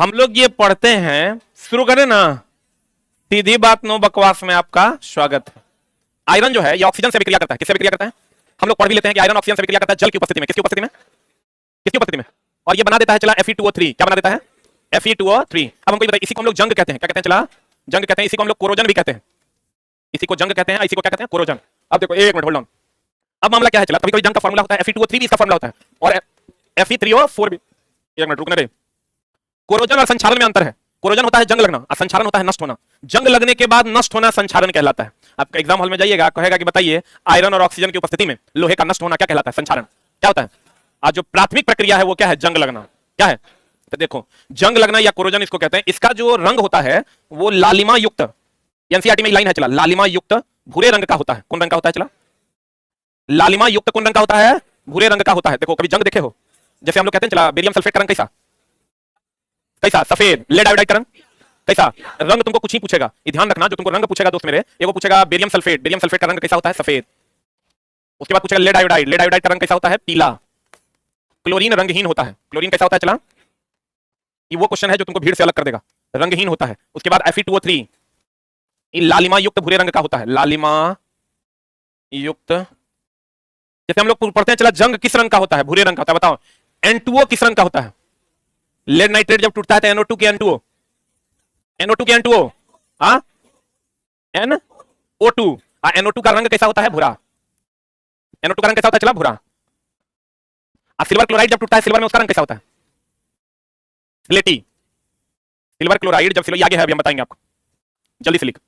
हम लोग ये पढ़ते हैं, शुरू करें ना। सीधी बात नो बकवास में आपका स्वागत है। आयरन जो है ये ऑक्सीजन से विक्रिया करता है। किससे विक्रिया करता है? हम लोग पढ़ भी लेते हैं कि आयरन ऑक्सीजन से विक्रिया करता है जल की उपस्थिति में। किसकी उपस्थिति में? किसकी उपस्थिति में? और ये बना देता है चला Fe2O3। क्या बना देता है? Fe2O3। अब हमको ये बताइए, इसी को हम लोग जंग कहते हैं। क्या कहते हैं? चला जंग कहते हैं। इसी को हम लोग कोरोजन भी कहते हैं। इसी को जंग कहते हैं, इसी को क्या कहते हैं? कोरोजन। अब देखो एक मिनट होल्ड ऑन। अब मामला क्या है? चला कभी कभी जंग का फार्मूला होता है Fe2O3 भी इसका फार्मूला होता है, और Fe3O4 भी। एक मिनट रुकने दे। कोरोजन और संचालन में अंतर है। कोरोजन होता है जंग लगना और संचालन होता है नष्ट होना। जंग लगने के बाद नष्ट होना संचालन कहलाता है। आपका एग्जाम हॉल में जाइएगा, कहेगा कि बताइए आयरन और ऑक्सीजन की उपस्थिति में लोहे का नष्ट होना क्या कहलाता है? संचालन। क्या होता है? आज जो प्राथमिक प्रक्रिया है वो क्या है? जंग लगना। क्या है? तो देखो, जंग लगना या कोरोजन इसको कहते हैं। इसका जो रंग होता है वो लालिमा युक्त, एनसीईआरटी में लाइन है चला, लालिमा युक्त भूरे रंग का होता है। कौन रंग का होता है? चला लालिमा युक्त कौन रंग का होता है? भूरे रंग का होता है। देखो कभी जंग देखे हो? जैसे हम लोग कहते हैं चला बेरियम सल्फेट का रंग कैसा? कैसा? सफेद। लेड आयोडाइड का रंग कैसा? रंग तुमको कुछ ही पूछेगा, ये ध्यान रखना। जो तुमको रंग पूछेगा दोस्त मेरे, एगो पूछेगा बेरियम सल्फेट। बेरियम सल्फेट का रंग कैसा होता है? सफेद। उसके बाद पूछेगा लेड आयोडाइड। लेड आयोडाइड का रंग कैसा होता है? पीला। क्लोरीन रंगहीन होता है। क्लोरीन कैसा होता है? चला ये वो क्वेश्चन है जो तुमको भीड़ से अलग कर देगा। रंगहीन होता है। उसके बाद Fe2O3 ये लालिमा युक्त भूरे रंग का होता है। लालिमा युक्त। जैसे हम लोग पढ़ते हैं चला जंग किस रंग का होता है? भूरे रंग का होता है। बताओ N2O किस रंग का होता है? लेड नाइट्रेट जब टूटता है तो NO2 के N2O, NO2 के N2O, हाँ NO2। NO2 का रंग कैसा होता है? भूरा। NO2 का रंग कैसा होता है? चला भूरा। सिल्वर क्लोराइड जब टूटता है, सिल्वर में उसका रंग कैसा होता है? स्लेटी। सिल्वर क्लोराइड जब सिल्वर, आगे है अभी हम बताएंगे आपको, जल्दी से लिख।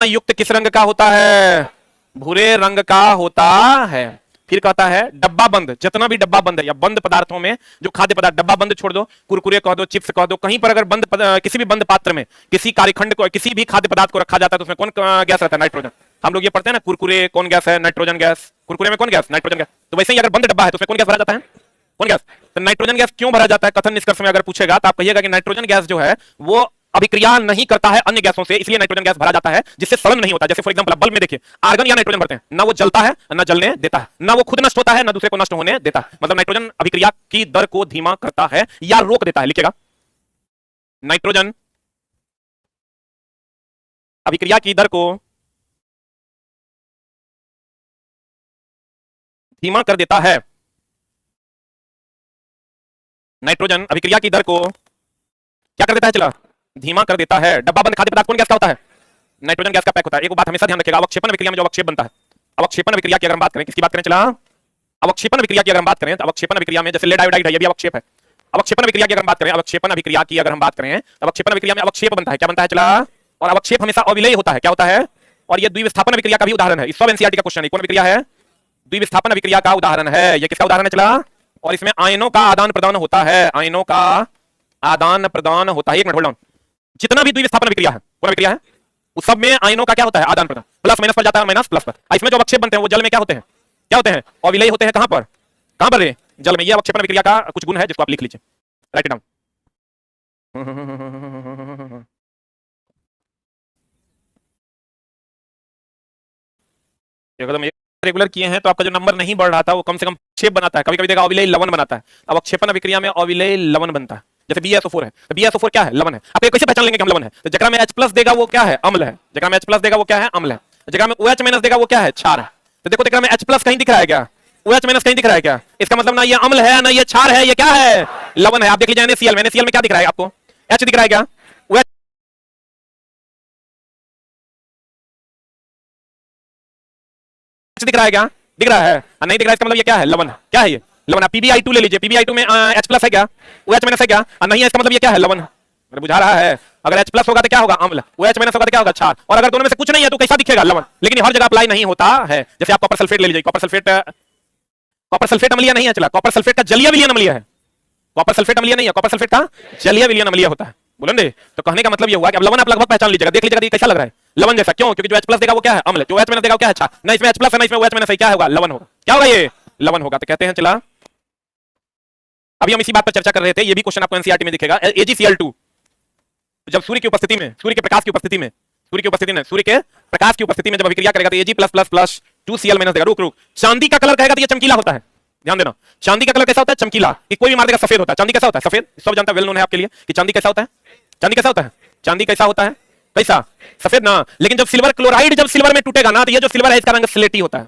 युक्त किस रंग का होता है? भूरे रंग का होता है। फिर कहता है डब्बा बंद, जितना भी डब्बा बंद है या बंद पदार्थों में जो खाद्य पदार्थ, डब्बा बंद छोड़ दो, कुरकुरे कह दो, चिप्स कह दो, कहीं पर अगर बंद किसी भी बंद पात्र में किसी कार्यखंड को, किसी भी खाद्य पदार्थ को रखा जाता है तो उसमें कौन गैस रहता है? नाइट्रोजन। हम लोग ये पढ़ते हैं ना, कुरकुरे कौन गैस है? Nitrogen gas. कुरकुरे में कौन गैस? Nitrogen gas. तो वैसे ही अगर बंद डब्बा है तो उसमें कौन गैस भरा जाता है? कौन गैस? तो नाइट्रोजन गैस क्यों भरा जाता है? कथन निष्कर्ष में अगर पूछेगा तो आप कहिएगा कि नाइट्रोजन गैस जो है वो अभिक्रिया नहीं करता है अन्य गैसों से, इसलिए नाइट्रोजन गैस भरा जाता है, जिससे सड़न नहीं होता। जैसे फॉर एग्जांपल बल्ब में देखिए, आर्गन या नाइट्रोजन भरते हैं, ना वो जलता है ना जलने देता है, ना वो खुद नष्ट होता है ना दूसरे को नष्ट होने देता है। मतलब नाइट्रोजन अभिक्रिया की दर को धीमा करता है या रोक देता है। लिखेगा नाइट्रोजन अभिक्रिया की दर को धीमा कर देता है। नाइट्रोजन अभिक्रिया की दर को क्या कर देता है? चला धीमा कर देता है। डब्बा बंद खाद्य पदार्थ कौन गैस का होता है? नाइट्रोजन गैस का पैक होता है। एक बात हमेशा ध्यान रखिएगा, अवक्षेपण विक्रिया में जो अवक्षेप बनता है, अवक्षेपण विक्रिया की अगर हम बात करें, किसकी बात करें? चला अवक्षेपण विक्रिया की अगर हम बात करें तो अवक्षेपण विक्रिया में जैसे लेड आयोडाइड है, ये भी अवक्षेप है। अवक्षेपण विक्रिया की अगर हम बात करें, अवक्षेपण विक्रिया की अगर हम बात करें तो अवक्षेपण विक्रिया में अवक्षेप बनता है। क्या बनता है? चला और अवक्षेप हमेशा अविलेय होता है। क्या होता है? और ये द्विविस्थापन विक्रिया का भी उदाहरण है। इस सब एनसीईआरटी का क्वेश्चन है। कौन विक्रिया है? द्विविस्थापन विक्रिया का उदाहरण है। ये किसका उदाहरण है? चला और इसमें आयनों का आदान प्रदान होता है। आयनों का आदान प्रदान होता है। एक मिनट होल्ड ऑन। जितना भी द्विविस्थापन विक्रिया है, कौन विक्रिया है, उस सब में आयनों का क्या होता है? आदान प्रदान। प्लस माइनस पर जाता है, माइनस प्लस पर। इसमें जो अवक्षेप बनते हैं वो जल में क्या होते हैं? क्या होते हैं? अविलेय होते हैं। कहां पर? कहां पर? जल में। ये अवक्षेपण विक्रिया का कुछ गुण है जिसको आप लिख लीजिए, राइट इट डाउन। एकदम रेगुलर किए हैं तो आपका जो नंबर नहीं बढ़ रहा था वो कम से कम अवक्षेप बनाता है। कभी कभी देखा अविलेय लवण बनाता है। अवक्षेपण विक्रिया में अविलेय लवण बनता है। जैसे BaSO4 है, तो BaSO4 क्या है? लवण है। आप कैसे पहचान लेंगे कि हम लवण है? तो जगह में H+ देगा वो क्या है? अम्ल है। जगह में H+ देगा वो क्या है? अम्ल है। जगह में OH- देगा वो क्या है? क्षार है। तो देखो जगह में H+ कहीं दिख रहा है क्या? OH- कहीं दिख रहा है क्या? इसका मतलब ना ये अम्ल है ना ये क्षार है, ये क्या है? लवण है। आप देख लीजिए NaCl में, NaCl में क्या दिख रहा है आपको? H दिख रहा है क्या? OH दिख रहा है क्या? दिख रहा है। नहीं दिख रहा है, इसका मतलब ये क्या है? लवण है। क्या है ये? लवण है। PbI2 ले लीजिए, PbI2 में H+ है क्या? OH- है क्या? नहीं है, इसका मतलब ये क्या है? लवण है। मेरे बुझा रहा है? अगर H+ होगा तो क्या होगा? अम्ल। OH- होगा तो क्या होगा? क्षार। और अगर दोनों में से कुछ नहीं है तो कैसा दिखेगा? लवण। लेकिन ये हर जगह अप्लाई नहीं होता है। जैसे आप कॉपर सल्फेट ले लीजिए, कॉपर सल्फेट अम्लीय नहीं है। चला कॉपर सल्फेट का जलीय विलयन अम्लीय है। कॉपर सल्फेट अम्लीय नहीं है, कॉपर सल्फेट का जलीय विलयन अम्लीय होता है। बोलो ने? तो कहने का मतलब ये हुआ कि अब लवण आप लगभग पहचान लीजिएगा, देख लीजिएगा कैसा लग रहा है? लवण जैसा। क्यों? क्योंकि जो H+ देगा वो क्या है? अम्ल। जो OH- देगा वो क्या है? क्षार। ना इसमें H+ है ना इसमें OH- है, क्या होगा? लवण होगा। क्या होगा? ये लवण होगा। तो कहते हैं चला अभी हम इसी बात पर चर्चा कर रहे थे, ये भी क्वेश्चन आपको एनसीईआरटी में दिखेगा। AgCl2 जब सूर्य की उपस्थिति में, सूर्य के प्रकाश की उपस्थिति में, सूर्य के प्रकाश की उपस्थिति में जब अभिक्रिया करेगा तो Ag+++2Cl- देगा। रुक रुक, चांदी का कलर कहेगा तो ये चमकीला होता है। ध्यान देना, चांदी का कलर कैसा होता है? चमकीला, कि कोई भी मार देगा सफेद होता है। चांदी कैसा होता है? सफेद। सब जानता है, वेल नोन है आपके लिए कि चांदी कैसा होता है। चांदी कैसा होता है? चांदी कैसा होता है? कैसा? सफेद ना। लेकिन जब सिल्वर क्लोराइड जब सिल्वर में टूटेगा ना, तो ये जो सिल्वर है इसका रंग स्लेटी होता है।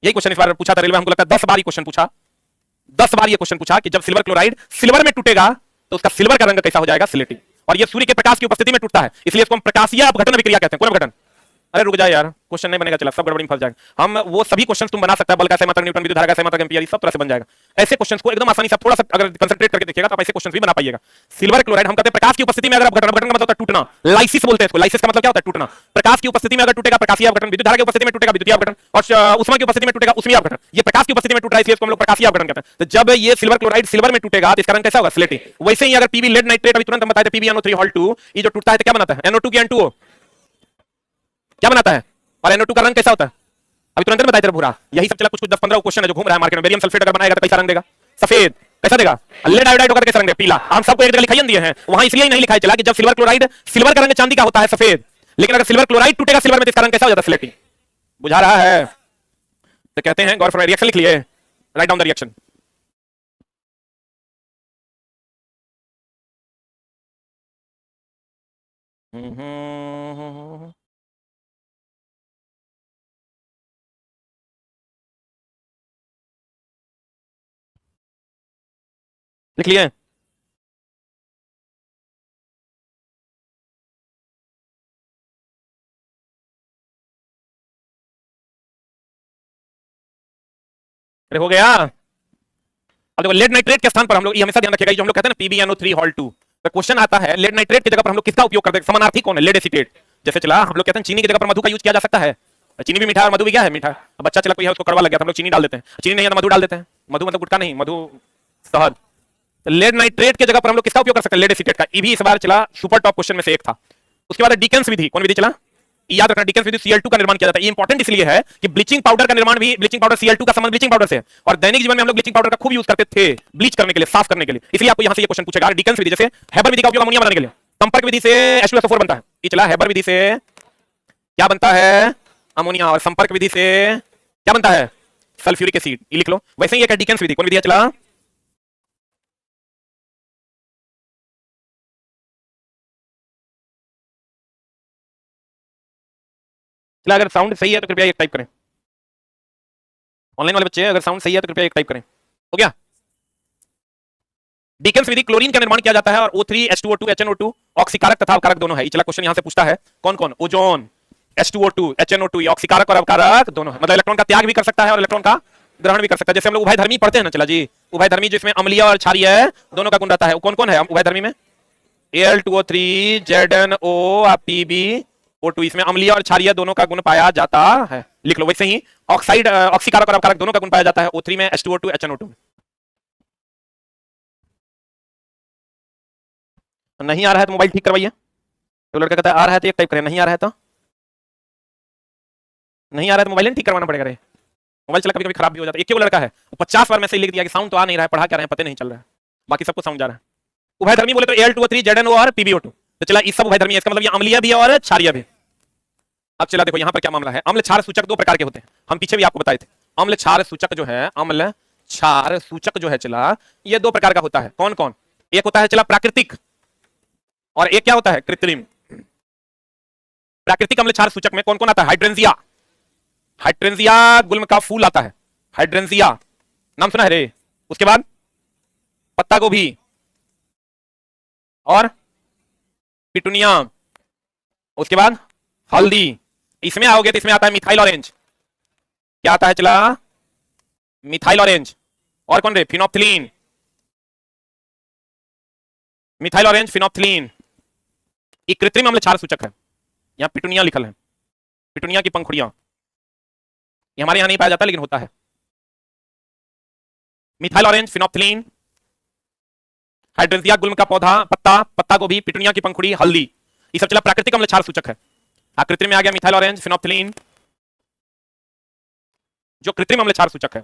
यही क्वेश्चन इस बार पूछा था रेलवे, हमको लगता है 10 बार ये क्वेश्चन पूछा, 10 बार ये क्वेश्चन पूछा कि जब सिल्वर क्लोराइड सिल्वर में टूटेगा तो उसका सिल्वर का रंग कैसा हो जाएगा? स्लेटी। और ये सूर्य के प्रकाश की उपस्थिति में टूटता है, इसलिए इसको हम प्रकाशीय अपघटन अभिक्रिया कहते हैं। कौन अपघटन? अरे रुक जा यार, क्वेश्चन नहीं बनेगा, चला सब गड़बड़ी में फंस जाएगा। हम वो सभी क्वेश्चन तुम बना सकता है, बल का मात्रक, न्यूटन विद्युत धारा का मात्रक, एम्पीयर, सब तरह से बन जाएगा। ऐसे क्वेश्चन को एकदम आसानी से थोड़ा सा अगर कंसंट्रेट करके देखिएगा तो आप ऐसे क्वेश्चन भी बना पाइएगा। सिल्वर क्लोराइड हम कहते हैं प्रकाश की उपस्थिति में अगर अपघटन, अपघटन का मतलब होता है टूटना, लाइसिस बोलते हैं इसको। लाइसिस का मतलब क्या होता है? टूटना। प्रकाश की उपस्थिति में अगर टूटेगा प्रकाशीय अपघटन, विद्युत धारा की उपस्थिति में टूटेगा विद्युतीय अपघटन, और उष्मा की उपस्थिति में टूटेगा उष्मीय अपघटन। ये प्रकाश की उपस्थिति में टूट रहा है इसलिए इसको हम लोग प्रकाशीय अपघटन कहते हैं। तो जब ये सिल्वर क्लोराइड सिल्वर में टूटेगा तो इसका रंग कैसा होगा? स्लेटी। वैसे ही अगर पीबी लेड नाइट्रेट, अभी तुरंत हम बताए थे PbNO3 ये जो टूटता है तो क्या बनाता है? NO2 की N2O क्या बनाता है? और NO2 का रंग कैसा होता है? अभी तुरंत बताया तेरा भूरा। यही सब चला, कुछ 10-15 क्वेश्चन है जो घूम रहा है मार्केट में। बेरियम सल्फेट अगर बनाएगा तो कैसा रंग देगा? सफेद। कैसा देगा? लेड आयोडाइड होगा तो कैसा रंग देगा? पीला। हम सबको एक जगह लिखाई दिए हैं, वहां इसलिए नहीं लिखाया चला कि जब सिल्वर क्लोराइड, सिल्वर का रंग चांदी का होता है सफेद, लेकिन अगर सिल्वर क्लोराइड टूटेगा सिल्वर में तो इसका रंग कैसा हो जाता है? स्लेटी। बुझा रहा है? तो कहते हैं गौर फरमाइए, रिएक्शन लिख लिए, राइट डाउन द रिएक्शन। लिख लिए? अरे हो गया। अब देखो, लेड नाइट्रेट के स्थान पर हम लोग, ये हमेशा ध्यान रखिएगा, जो हम लोग कहते हैं ना PbNO3 तो क्वेश्चन आता है लेड नाइट्रेट की जगह पर हम लोग किसका उपयोग करते हैं? समानार्थी कौन है? Lead acetate. जैसे चला हम लोग कहते हैं चीनी की जगह पर मधु का यूज किया जा सकता है। चीनी भी मीठा और मधु भी क्या है? मीठा। अब बच्चा चला कोई है उसको कड़वा लग गया तो हम लोग चीनी डाल देते हैं, चीनी नहीं है तो मधु डाल देते हैं। मधु मतलब गुटखा नहीं, मधु शहद। लेड नाइट्रेट की जगह पर हम लोग किसका उपयोग कर सकते हैं? लेड एसीटेट का। ये भी इस बार चला सुपर टॉप क्वेश्चन में से एक था। उसके बाद डिकेंस विधि, कौन विधि चला? याद रखना, डिकेंस विधि Cl2 का निर्माण किया जाता है। ये इंपॉर्टेंट इसलिए है कि ब्लीचिंग पाउडर का निर्माण भी, ब्लीचिंग पाउडर Cl2 का संबंध ब्लीचिंग पाउडर से है, और दैनिक जीवन में हम लोग ब्लीचिंग पाउडर का खूब यूज करते थे ब्लीच करने के लिए, साफ करने के लिए। इसलिए आपको यहां से ये क्वेश्चन पूछेगा। डिकेंस विधि, जैसे हेबर विधि का उपयोग अमोनिया बनाने के लिए, संपर्क विधि से H2SO4 बनता है। ये चला हेबर विधि से क्या बनता है? अमोनिया। और संपर्क विधि से क्या बनता है? Sulphuric acid. ये लिख लो। वैसे ही एक डिकेंस विधि, कौन विधि है चला? चला अगर साउंड सही है तो कृपया एक टाइप करें। ऑनलाइन वाले बच्चे अगर साउंड सही है तो कृपया एक टाइप करें। हो गया? डिकेंस विधि, क्लोरीन का निर्माण किया जाता है और O3 H2O2 HNO2 ऑक्सीकारक तथा अवकारक दोनों है। ये चला क्वेश्चन यहां से पूछता है कौन कौन? ओजोन, H2O2 HNO2 ये ऑक्सीकारक और अवकारक दोनों है। मतलब इलेक्ट्रॉन का त्याग भी कर सकता है और इलेक्ट्रॉन का ग्रहण भी कर सकता है। जैसे हम लोग उभयधर्मी पढ़ते हैं ना चला जी, उभयधर्मी जिसमें अम्लीय और क्षारीय दोनों का गुण रहता है, वो कौन कौन है उभयधर्मी में? Al2O3 ZnO PbO2, इसमें अम्लीय और क्षारीय दोनों का गुण पाया जाता है। लिख लो। वैसे ही ऑक्साइड, ऑक्सीकारक और अवकारक दोनों का गुण पाया जाता है O3 में, H2O2 HNO2 में। नहीं आ रहा है तो मोबाइल ठीक करवाइए। तो लड़का कहता है आ रहा है तो एक टाइप करें, नहीं आ रहा है तो नहीं आ रहा है तो मोबाइल ठीक करवाना पड़ेगा रे। मोबाइल चला कभी कभी खराब भी हो जाता है। एक ही वो लड़का है, 50 बार मैसेज लिख दिया कि साउंड तो आ नहीं रहा है, पढ़ा क्या रहे हैं पता नहीं चल रहा है, बाकी सबको साउंड जा रहा है। उभयधर्मी बोले तो Al2O3 ZnO और PbO2। तो चला इस सब उभयधर्मी है, इसका मतलब ये अम्लीय भी और क्षारीय भी। अब चला देखो यहाँ पर क्या मामला है। अम्ल क्षार सूचक दो प्रकार के होते हैं, हम पीछे भी आपको बताए थे। अम्ल क्षार सूचक जो है, अम्ल क्षार सूचक जो है चला, ये दो प्रकार का होता है। कौन कौन? एक होता है चला प्राकृतिक, और एक क्या होता है? कृत्रिम। प्राकृतिक अम्ल क्षार सूचक में कौन कौन आता है? हाइड्रेंजिया, हाइड्रेंजिया गुल्म का फूल आता है, हाइड्रेंजिया नाम सुना है रे। उसके बाद पत्ता गोभी और पिटूनिया। उसके बाद हल्दी। इसमें आओगे तो इसमें आता है मिथाइल ऑरेंज। क्या आता है चला? Methyl orange. और कौन रे? फिनोप्थिलीन। Methyl orange, phenolphthalein. ये कृत्रिम अम्ल क्षार सूचक है। यहां पिटूनिया लिखल है, पिटूनिया की पंखुड़ियां। ये हमारे यहां नहीं पाया जाता लेकिन होता है। मिथाइल ऑरेंज, फिनोप्थिलीन, हाइड्रेंजिया गुल्म का पौधा, पत्ता, पत्ता गोभी, पिटूनिया की पंखुड़ी, हल्दी, ये सब चला प्राकृतिक अम्ल क्षार सूचक है। कृत्रिम में आ गया मिथाइल ऑरेंज, फिनोप्थिलीन, जो कृत्रिम अम्ल क्षार सूचक है।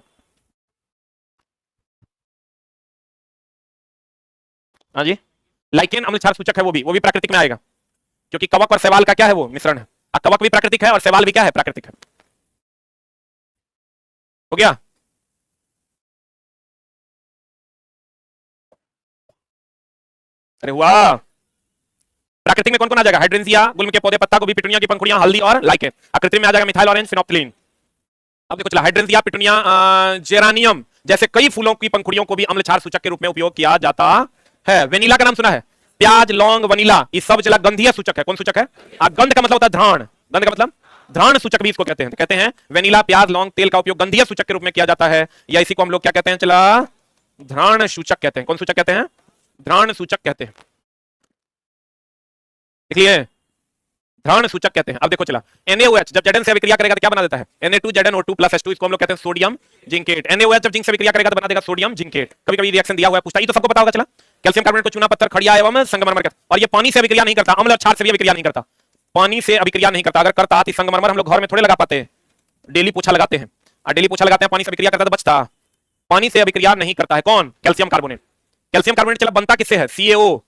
हाँ जी, लाइकेन अम्ल क्षार सूचक है, वो भी प्राकृतिक में आएगा, क्योंकि कवक और शैवाल का क्या है? वो मिश्रण है। कवक भी प्राकृतिक है और शैवाल भी क्या है? प्राकृतिक है। हो गया? अरे वाह, प्राकृतिक में कौन कौन आ जाएगा? हाइड्रेंसिया, गुल्म के पौधे, पत्ता गोभी, पिटूनिया की पंखुड़ियां, हल्दी और लाइकेन। कृत्रिम में आ जाएगा मिथाइल ऑरेंज, फिनोप्थिलीन। अब देखो चला, हाइड्रेंसिया, पिटूनिया, जेरानियम जैसे कई फूलों की पंखुड़ियों को भी अम्ल क्षार सूचक के रूप में उपयोग किया जाता है। वेनिला का नाम सुना है? प्याज, लौंग, वनीला, ये सब चला गंधीय सूचक है। कौन सूचक है? गंध का मतलब होता है घ्राण, गंध का मतलब घ्राण सूचक भी इसको कहते हैं। तो कहते हैं वेनिला, प्याज, लौंग, तेल का उपयोग गंधीय सूचक के रूप में किया जाता है, या इसी को हम लोग क्या कहते हैं? चला, घ्राण सूचक कहते हैं। कौन सूचक कहते हैं? घ्राण सूचक कहते हैं। इसलिए घ्राण सूचक कहते हैं। अब देखो चला, NaOH जब Zn से अभिक्रिया करेगा तो क्या बना देता है? Na2ZnO2 + H2, इसको हम लोग कहते हैं सोडियम जिंकेट। NaOH जब जिंक से अभिक्रिया करेगा तो बना देगा सोडियम जिंकेट। कभी कभी रिएक्शन दिया हुआ है, पूछता है, ये तो सबको पता होगा। चला, कैल्शियम कार्बोनेट को चूना पत्थर खड़िया एवं संगमरमर कहते हैं। और ये पानी से अभिक्रिया नहीं करता, अम्ल और क्षार से भी अभिक्रिया नहीं करता, पानी से अभिक्रिया नहीं करता। अगर करता तो संगमरमर हम लोग घर में थोड़े लगा पाते, डेली पोछा लगाते हैं, और डेली पोछा लगाते हैं, पानी से अभिक्रिया करता तो बचता। पानी से अभिक्रिया नहीं करता है कौन? Calcium carbonate. कैल्शियम कार्बोनेट चला बनता किससे है? CaO।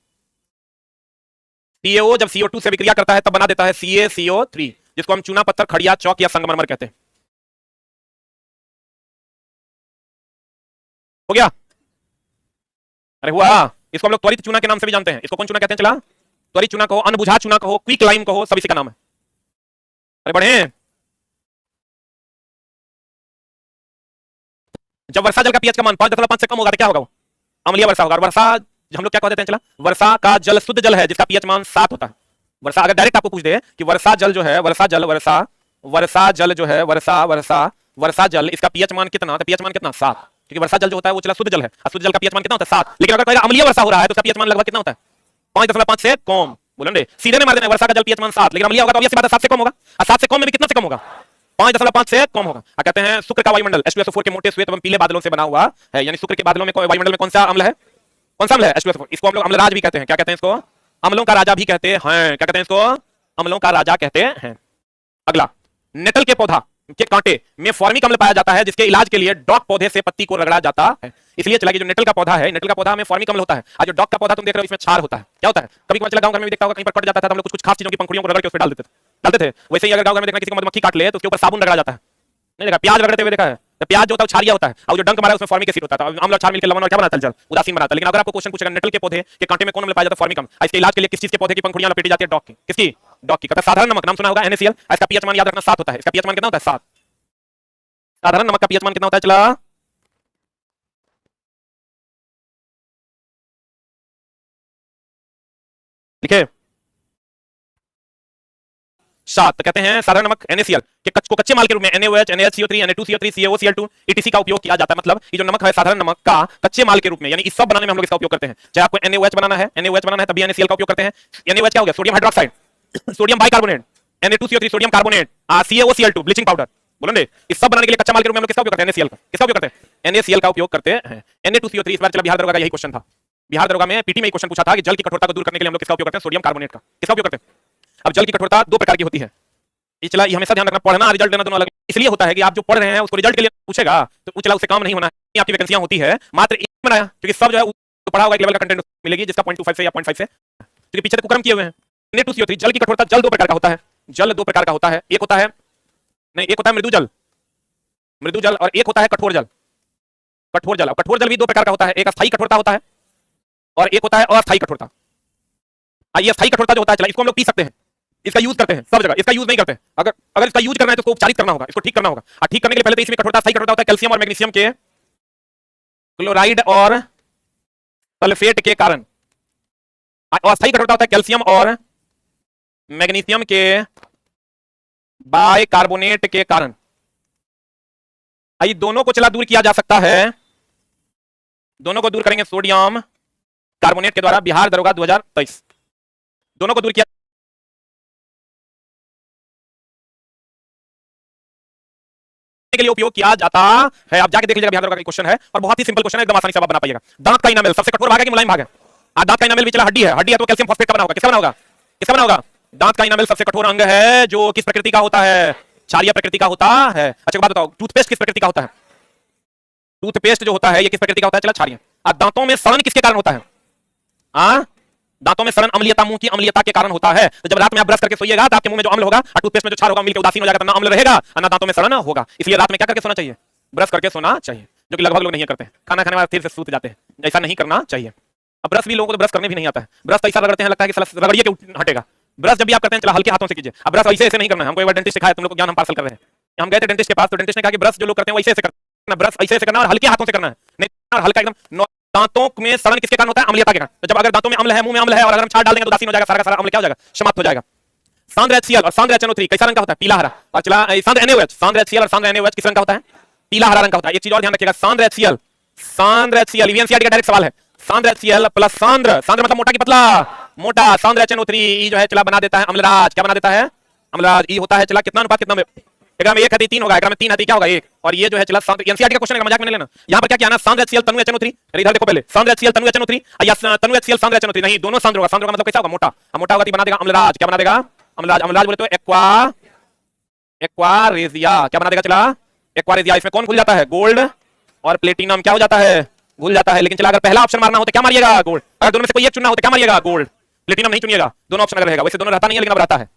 CaO जब CO2 से अभिक्रिया करता है तब बना देता है CaCO3, जिसको हम चूना पत्थर खड़िया चौक या संगमरमर कहते हैं। हो गया? अरे हुआ। इसको हम लोग त्वरित चूना के नाम से भी जानते हैं। इसको कौन चूना कहते हैं? चला, त्वरित चूना कहो, अनबुझा चूना कहो, क्विक लाइम कहो, सब इसी का नाम है। अरे बढ़े, जब वर्षा जल का पीएच का मान 5.5 से कम होगा तो क्या होगा? वो अम्लीय वर्षा होगा। और वर्षा हम लोग क्या कहते हैं? चला, वर्षा का जल शुद्ध जल है जिसका पीएच मान 7 होता है। वर्षा अगर डायरेक्ट आपको पूछ दे कि वर्षा जल जो है, वर्षा जल जो है, वर्षा जल इसका पीएच मान कितना? तो पीएच मान कितना? 7, क्योंकि वर्षा जल जो होता है वो चला शुद्ध जल है, और शुद्ध जल का पीएच मान कितना होता है? 7। लेकिन अगर अम्लीय वर्षा हो रहा है तो उसका पीएच मान लगभग कितना होता है? 5.5 से कम। बोलेंगे सीधे ने मार देना, वर्षा का जल पीएच मान 7, लेकिन अम्लीय होगा तो ऑब्वियस बात है 7 से कम होगा। और 7 से कम में भी कितना से कम होगा? 5.5 से कम होगा। कहते हैं शुक्र का वायुमंडल H2SO4 के मोटे श्वेत एवं पीले बादलों से बना हुआ है। यानी शुक्र के बादलों में वायुमंडल में कौन सा अम्ल है? कौन सा अम्ल है? H2SO4। इसको हम लोग अम्लराज भी कहते हैं। क्या कहते हैं इसको? अम्लों का राजा भी कहते हैं। क्या कहते हैं इसको? अम्लों का राजा कहते हैं। अगला, नेटल के पौधा के कांटे में फॉर्मिक अम्ल पाया जाता है, जिसके इलाज के लिए डॉग पौधे से पत्ती को रगड़ा जाता है। इसलिए चला कि जो नेटल का पौधा है, नेटल का पौधा में फॉर्मिक अम्ल होता है, और जो डॉग का पौधा तुम देख रहे हो इसमें क्षार होता है। क्या होता है? कभी कभी चला गांव घर में भी देखा होगा, कहीं पर कट जाता था तो हम लोग कुछ खास चीजों की पंखुड़ियों को रगड़ के उस पर डालते थे। वैसे ही अगर गांव घर में देखना किसी को मधुमक्खी काट ले तो उसके ऊपर साबुन रगड़ा जाता है। नहीं देखा? प्याज रगड़ते हुए देखा है? तो प्याज जो होता है क्षारीय होता है, और जो डंक मारा है उसमें फॉर्मिक एसिड होता है। अम्ल और क्षार मिलकर लवण और क्या बनाता है? जल, उदासीन बनाता है। लेकिन अगर आपको क्वेश्चन पूछेगा नेटल के पौधे के कांटे में कौन अम्ल पाया जाता है? फॉर्मिक अम्ल। इसके इलाज के लिए किस चीज के पौधे की पंखुड़ियां लपेटी जाती है? डॉग की। किसकी? डॉग की। कहता है साधारण नमक, नाम सुना होगा, NaCl। इसका पीएच मान याद रखना 7 होता है। इसका पीएच मान कितना होता है? 7। साधारण नमक का पीएच मान कितना होता है? चला, लिखे 7। कहते हैं साधारण नमक NaCl के को कच्चे माल के रूप में NaOH, NaHCO3, Na2CO3, CaO, Cl2 etc का उपयोग किया जाता है। मतलब ये जो नमक है साधारण नमक का कच्चे माल के रूप में, यानी इस सब बनाने में हम लोग इसका उपयोग करते हैं। चाहे आपको NaOH बनाना है तब भी NaCl का उपयोग करते हैं। NaOH क्या हो गया? Sodium hydroxide, sodium bicarbonate, Na2CO3 sodium carbonate, CaO, Cl2 bleaching powder. बोलेंगे इस सब बनाने के लिए कच्चा माल के रूप में हम लोग किसका उपयोग करते हैं? NaCl का। किसका उपयोग करते हैं? NaCl का उपयोग करते हैं। Na2CO3 इस बार चला बिहार दरोगा का यही क्वेश्चन था। बिहार दरोगा में पीटी में क्वेश्चन पूछा था कि जल की कठोरता को दूर करने के लिए हम लोग किसका उपयोग करते हैं? सोडियम कार्बोनेट का। किसका उपयोग करते हैं? अब जल की कठोरता 2 प्रकार की होती है। ये चला, ये हमेशा ध्यान रखना, पढ़ना रिजल्ट देना दोनों अलग। इसलिए होता है कि आप जो पढ़ रहे हैं उसको रिजल्ट के लिए पूछेगा तो चला उससे काम नहीं होना है। आपकी वैकेंसियां होती है मात्र एक बनाया, क्योंकि सब जो है पढ़ा होगा एक लेवल का कंटेंट मिलेगी, जिसका 0.25 से या 0.5 से, क्योंकि पीछे कुकर्म किए हुए हैं। Na2CO3 जल की कठोरता, जल 2 प्रकार का होता है। जल 2 प्रकार का होता है। एक होता है मृदु जल, और एक होता है कठोर जल। कठोर जल भी 2 प्रकार का होता है। एक अस्थायी कठोरता होता है और एक होता है अस्थायी कठोरता। ये अस्थायी कठोरता जो होता है चला, इसको हम लोग पी सकते हैं, इसका यूज करते हैं सब जगह। इसका यूज नहीं करते। अगर इसका यूज करना है तो इसको उपचारित करना होगा, इसको ठीक करना होगा। और ठीक करने के लिए पहले तो इसमें कठोरता, अस्थायी कठोरता होता है कैल्शियम और मैग्नीशियम के क्लोराइड और सल्फेट के कारण। अस्थायी कठोरता होता है कैल्शियम और मैग्नीशियम के बाइकार्बोनेट के कारण। ये दोनों को चला दूर किया जा सकता है, दोनों को दूर करेंगे सोडियम कार्बोनेट के द्वारा। बिहार दरोगा 2023 दोनों को दूर किया के लिए उपयोग किया जाता है। आप जाके देख लीजिएगा, बिहार दरोगा का क्वेश्चन है और बहुत ही सिंपल क्वेश्चन है, एकदम आसानी से आप बना पाइएगा। दांत का इनामेल सबसे कठोर भाग है कि मुलायम भाग है? दांत का इनामेल भी चला हड्डी है तो कैल्शियम फॉस्फेट का बना होगा। किसका बना होगा? किसका बना होगा? दांत का इनामेल सबसे कठोर अंग है जो किस प्रकृति का होता है? क्षारीय प्रकृति का होता है। अच्छा बात बताओ, टूथपेस्ट किस प्रकृति का होता है? टूथपेस्ट जो होता है ये किस प्रकृति का होता है? चला क्षारीय। दांतों में सड़न किसके कारण होता है? दांतों में सड़न अम्लीयता, मुंह की अम्लीयता के कारण होता है। तो जब रात में आप ब्रश करके सोइएगा तो आपके मुंह में जो अम्ल होगा और टूथपेस्ट में जो क्षार होगा मिलकर उदासीन हो जाएगा, तो ना अम्ल रहेगा और ना दांतों में सड़न होगा। इसलिए रात में क्या करके सोना चाहिए? ब्रश करके सोना चाहिए, जो कि लगभग लोग नहीं करते हैं। खाना खाने के बाद फिर से सूत जाते हैं। ऐसा नहीं करना चाहिए। अब ब्रश भी लोगों को तो ब्रश करने भी नहीं आता है, ब्रश तो ऐसा रगड़ते हैं लगता है कि साला रगड़िए के हटेगा। ब्रश जब भी आप करते हैं चला हल्के हाथों से कीजिए। अब ब्रश ऐसे ऐसे नहीं करना है, हमको एक बार डेंटिस्ट सिखाया, तुम लोग को ज्ञान हम पार्सल कर रहे हैं। हम गए थे डेंटिस्ट के पास, तो डेंटिस्ट ने कहा कि ब्रश जो लोग करते हैं वो ऐसे ऐसे करना, ब्रश ऐसे ऐसे करना और हल्के हाथों से करना है, नहीं हल्का एकदम। दांतों में सड़न किसके कारण होता है? अम्लता के कारण। तो जब अगर दांतों में अम्ल है, मुंह में अम्ल है और अगर हम छाट डाल देंगे तो उदासीन हो जाएगा, सारा का सारा अम्ल क्या हो जाएगा? समाप्त हो जाएगा। सांद्र HCl और सांद्र HNO3 कैसा रंग का होता है? पीला हरा। और चला सांद्र NaOH, सांद्र HCl और सांद्र NaOH किस रंग का होता है? पीला हरा रंग का होता है। एक चीज और ध्यान रखिएगा, सांद्र HCl ईवीएनसीईआरटी का डायरेक्ट सवाल है। सांद्र HCl प्लस सांद्र मतलब मोटा की पतला, मोटा। सांद्र HNO3 ई जो है चला बना देता है अम्लराज। क्या बना देता है? अम्लराज। ई होता है चला कितना अनुपात कितना में? एकरा में 1 है 3 होगा, एकरा में 3 है क्या होगा? 1। और ये जो है चला सांद्र एनसीईआरटी का क्वेश्चन है, मजाक में नहीं लेना। यहां पर क्या किया ना, सांद्र HCl तनु HNO3, इधर देखो पहले, सांद्र HCl तनु HNO3 या तनु HCl सांद्र HNO3, नहीं दोनों सांद्र होगा। सांद्र का मतलब कैसा होगा? मोटा। मोटा होगा तो बना देगा अम्लराज। क्या बना देगा? अम्लराज। अम्लराज बोले तो एक्वारेजिया। क्या बना देगा चला? एक्वारेजिया। इसमें कौन घुल जाता है? गोल्ड और प्लेटिनम क्या हो जाता है? घुल जाता है। लेकिन चला अगर पहला ऑप्शन मारना हो तो क्या मारिएगा? गोल्ड। अगर दोनों में से कोई एक चुनना हो तो क्या मारिएगा? गोल्ड। प्लेटिनम नहीं चुनिएगा, दोनों ऑप्शन अगर रहेगा। वैसे दोनों रहता नहीं है लेकिन अब रहता है।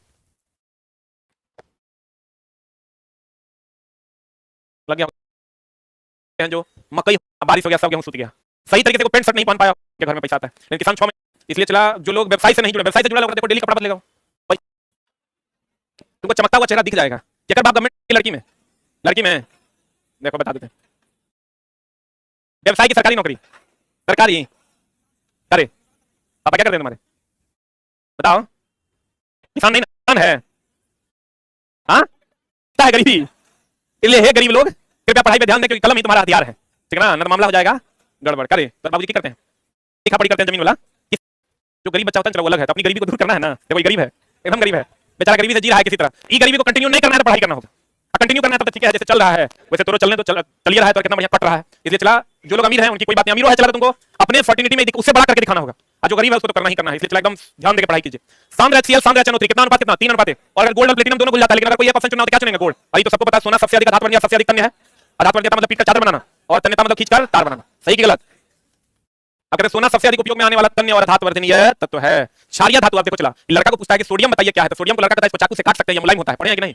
लग गया जो मकई बारिश हो गया, सब गेहूं सूख गया, सही तरीके से को पेंट शर्ट नहीं पहन पाया, के घर में पैसा आता है। लेकिन किसान 6 में इसलिए चला जो लोग व्यवसाय से नहीं जुड़े, व्यवसाय से जुड़ा लोग देखो डेली कपड़ा बदलेगा भाई, तुमको चमकता हुआ चेहरा दिख जाएगा। जेकर बाप गवर्नमेंट की लड़की में देखो बता देते हैं, व्यवसाय की सरकारी नौकरी, सरकारी करे पापा क्या करते हैं तुम्हारे? बताओ। किसान नहीं किसान है, हाँ क्या है? गरीबी। इसलिए है गरीब लोग कृपया पढ़ाई पे ध्यान दें, क्योंकि कलम ही तुम्हारा हथियार है, ठीक है ना? न मामला हो जाएगा गड़बड़। करे तो बाबूजी क्या करते हैं? लिखा पढ़ी करते हैं जमीन वाला। जो गरीब बच्चा होता है चलो वो अलग है, तो अपनी गरीबी को दूर करना है ना। देखो ये गरीब है, एकदम गरीब है बेचारा, गरीबी से जी रहा है किसी तरह। ये गरीबी को कंटिन्यू नहीं करना है तो पढ़ाई करना होगा, कंटिन्यू करना है तो ठीक है, जैसे चल रहा है वैसे तो चलने तो चलिए रहा है, तो कितना बढ़िया कट रहा है। इसलिए चला जो लोग अमीर हैं उनकी कोई बात नहीं, अमीर है चला तुमको अपने फर्टिलिटी में उससे बड़ा करके दिखाना होगा, और जो गरीब है उसको तो करना ही करना है। इसलिए चला एकदम ध्यान देकर पढ़ाई कीजिए। सांद्र HCl सांद्र HNO3 कितना अनुपात? कितना? 3 अनुपात है। और अगर गोल्ड और प्लेटिनम दोनों घुल जाता है, लेकिन अगर कोई एक ऑप्शन चुनना हो तो क्या चुनेंगे? गोल्ड। अभी तो सबको पता है सोना सबसे अधिक धातु बन गया, सबसे अधिक तन्य है। धातु बन मतलब पीट कर चादर बनाना, और तन्यता मतलब खींचकर तार बनाना। सही कि गलत? अगर सोना सबसे अधिक उपयोग में आने वाला तन्य और धातु वर्धनीय तत्व है। क्षारीय धातु आप देखो चला, लड़का को पूछता है कि सोडियम बताइए क्या है, तो सोडियम को लड़का कहता है इसको चाकू से काट सकते हैं, ये मुलायम होता है। पढ़े हैं कि नहीं?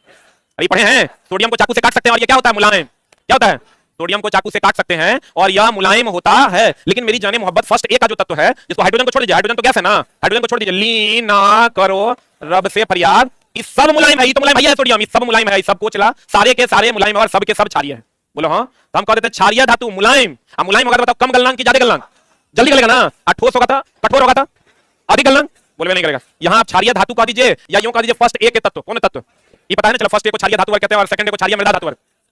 अरे पढ़े हैं, सोडियम को चाकू से काट सकते हैं और ये क्या होता है? मुलायम। क्या होता है? सोडियम को चाकू से काट सकते हैं और यह मुलायम होता है। लेकिन मेरी जाने मोहब्बत फर्स्ट ए का जो तत्व है, जिसको हाइड्रोजन को छोड़ दीजिए, हाइड्रोजन तो गैस है ना, हाइड्रोजन को छोड़ दीजिए, ली ना करो रब से फरियाद, ये सब मुलायम है, ये तो मुलायम है सोडियम, ये सब मुलायम है, सब को चला सारे के सारे मुलायम और सब के सब क्षारीय है। बोलो हाँ, तो हम कह देते हैं क्षारीय धातु मुलायम। अब मुलायम होगा तो बताओ कम गलनांक की ज्यादा गलनांक? जल्दी गलेगा ना। ठोस होगा था, कठोर होगा था, अधिक गलनांक बोलवे नहीं करेगा। यहां आप क्षारीय धातु कह दीजिए या यूं कह दीजिए फर्स्ट ए के तत्व। कौन तत्व? ये पता है ना? चलो फर्स्ट ए को क्षारीय धातु कहते हैं और सेकंड ए को क्षारीय मृदा धातु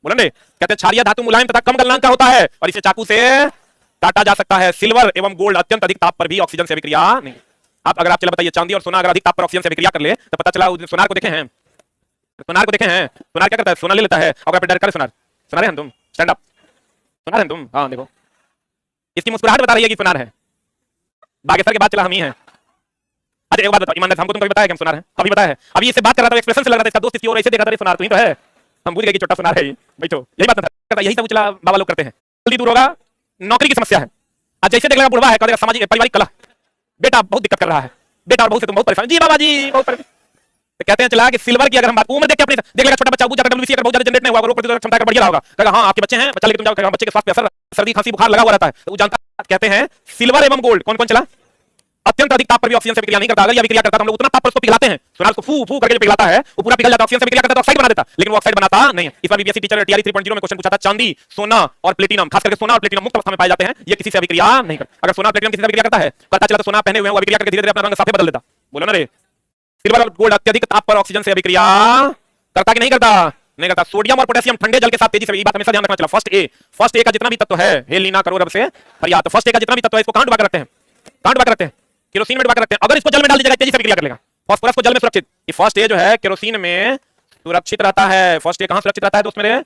बोलो ने कहते हैं। क्षारीय धातु मुलायम तथा कम गलनांक का होता है और इसे चाकू से काटा जा सकता है। सिल्वर एवं गोल्ड अत्यंत अधिक ताप पर भी ऑक्सीजन से अभिक्रिया नहीं। आप अगर आप चला बताइए चांदी और सोना अगर अधिक ताप पर ऑक्सीजन से अभिक्रिया कर ले तो पता चला सोनार को देखे हैं, सोनार को देखे हैं, सोनार क्या करता है? सोना ले लेता है और डर कर सोनार, सोनार है तुम, स्टैंड अप, सोनार है तुम। हाँ देखो इसकी मुस्कुराहट बता रही है कि सोनार है। बागेश्वर के बाद चला हम ही हैं। अच्छा एक बात बताओ ईमानदार, हमको तुम कभी बताया कि हम सोनार हैं? कभी बताया है? अभी इससे बात कर रहा था, एक्सप्रेशन से लग रहा था इसका दोस्त इसकी ओर ऐसे देखा था, सोनार तू ही तो है। हम भूल गए कि छोटा सोनार है ये, बैठो यही बात था, यही सब चला बाबा लोग करते हैं। जल्दी दूर होगा, नौकरी की समस्या है। आज जैसे देख लेगा बुढ़वा है, कहेगा सामाजिक पारिवारिक कला, बेटा बहुत दिक्कत कर रहा है, बेटा और बहू से तुम बहुत परेशान। जी बाबा जी बहुत परेशान। तो कहते हैं चला कि सिल्वर की अगर हम बात उम्र देख के अपने देख लेगा, छोटा बच्चा बहुत ज्यादा WBC अगर बहुत ज्यादा जनरेट नहीं हुआ, रोग प्रतिरोधक क्षमता का बढ़िया होगा, कहेगा हाँ आपके बच्चे हैं, बच्चा लेकिन तुम जाओ, बच्चे के स्वास्थ्य पे असर, सर्दी खांसी बुखार लगा हुआ रहता है, तो वो जानता। कहते हैं सिल्वर एवं गोल्ड कौन कौन चला अत्यंत अधिक ताप पर भी ऑक्सीजन से विक्रिया नहीं करता। अगर यह विक्रिया करता तो हम लोग उतना ताप पर उसको पिघलाते हैं, सोनार को फू फू करके जो पिघलाता है वो पूरा पिघल जाता है, ऑक्सीजन से विक्रिया करता है तो ऑक्साइड बना देता, लेकिन वो ऑक्साइड बनाता नहीं है। इस बार बीपीएससी टीचर टीआरई 3.0 में क्वेश्चन पूछा था, चांदी सोना और प्लेटिनम, खास करके सोना और प्लेटिनम मुक्त अवस्था में पाए जाते हैं, ये किसी से अभिक्रिया नहीं करता। अगर सोना प्लेटिनम किसी से अभिक्रिया करता है, पता चला तो सोना पहने हुए हैं वो अभिक्रिया करके धीरे धीरे अपना रंग साफे बदल देता। बोलो ना रे, सिल्वर और गोल्ड अत्यधिक ताप पर ऑक्सीजन से अभिक्रिया करता कि नहीं करता? नहीं करता। सोडियम और पोटेशियम ठंडे जल के साथ तेजी से, ये बात हमेशा ध्यान रखना। चला फर्स्ट ए का जितना भी तत्व है, हे लीना करो रब से फरियाद, फर्स्ट ए का जितना भी तत्व है इसको कहां डुबा कर रखते हैं? कहां डुबा कर रखते हैं? केरोसिन में डुबा कर रखते हैं। अगर इसको जल में डाल दीजिएगा तेजी से विक्रिया कर लेगा। फास्फोरस को जल में सुरक्षित, ये फर्स्ट ए जो है केरोसिन में सुरक्षित रहता है। फर्स्ट ए कहां सुरक्षित रहता है दोस्त मेरे?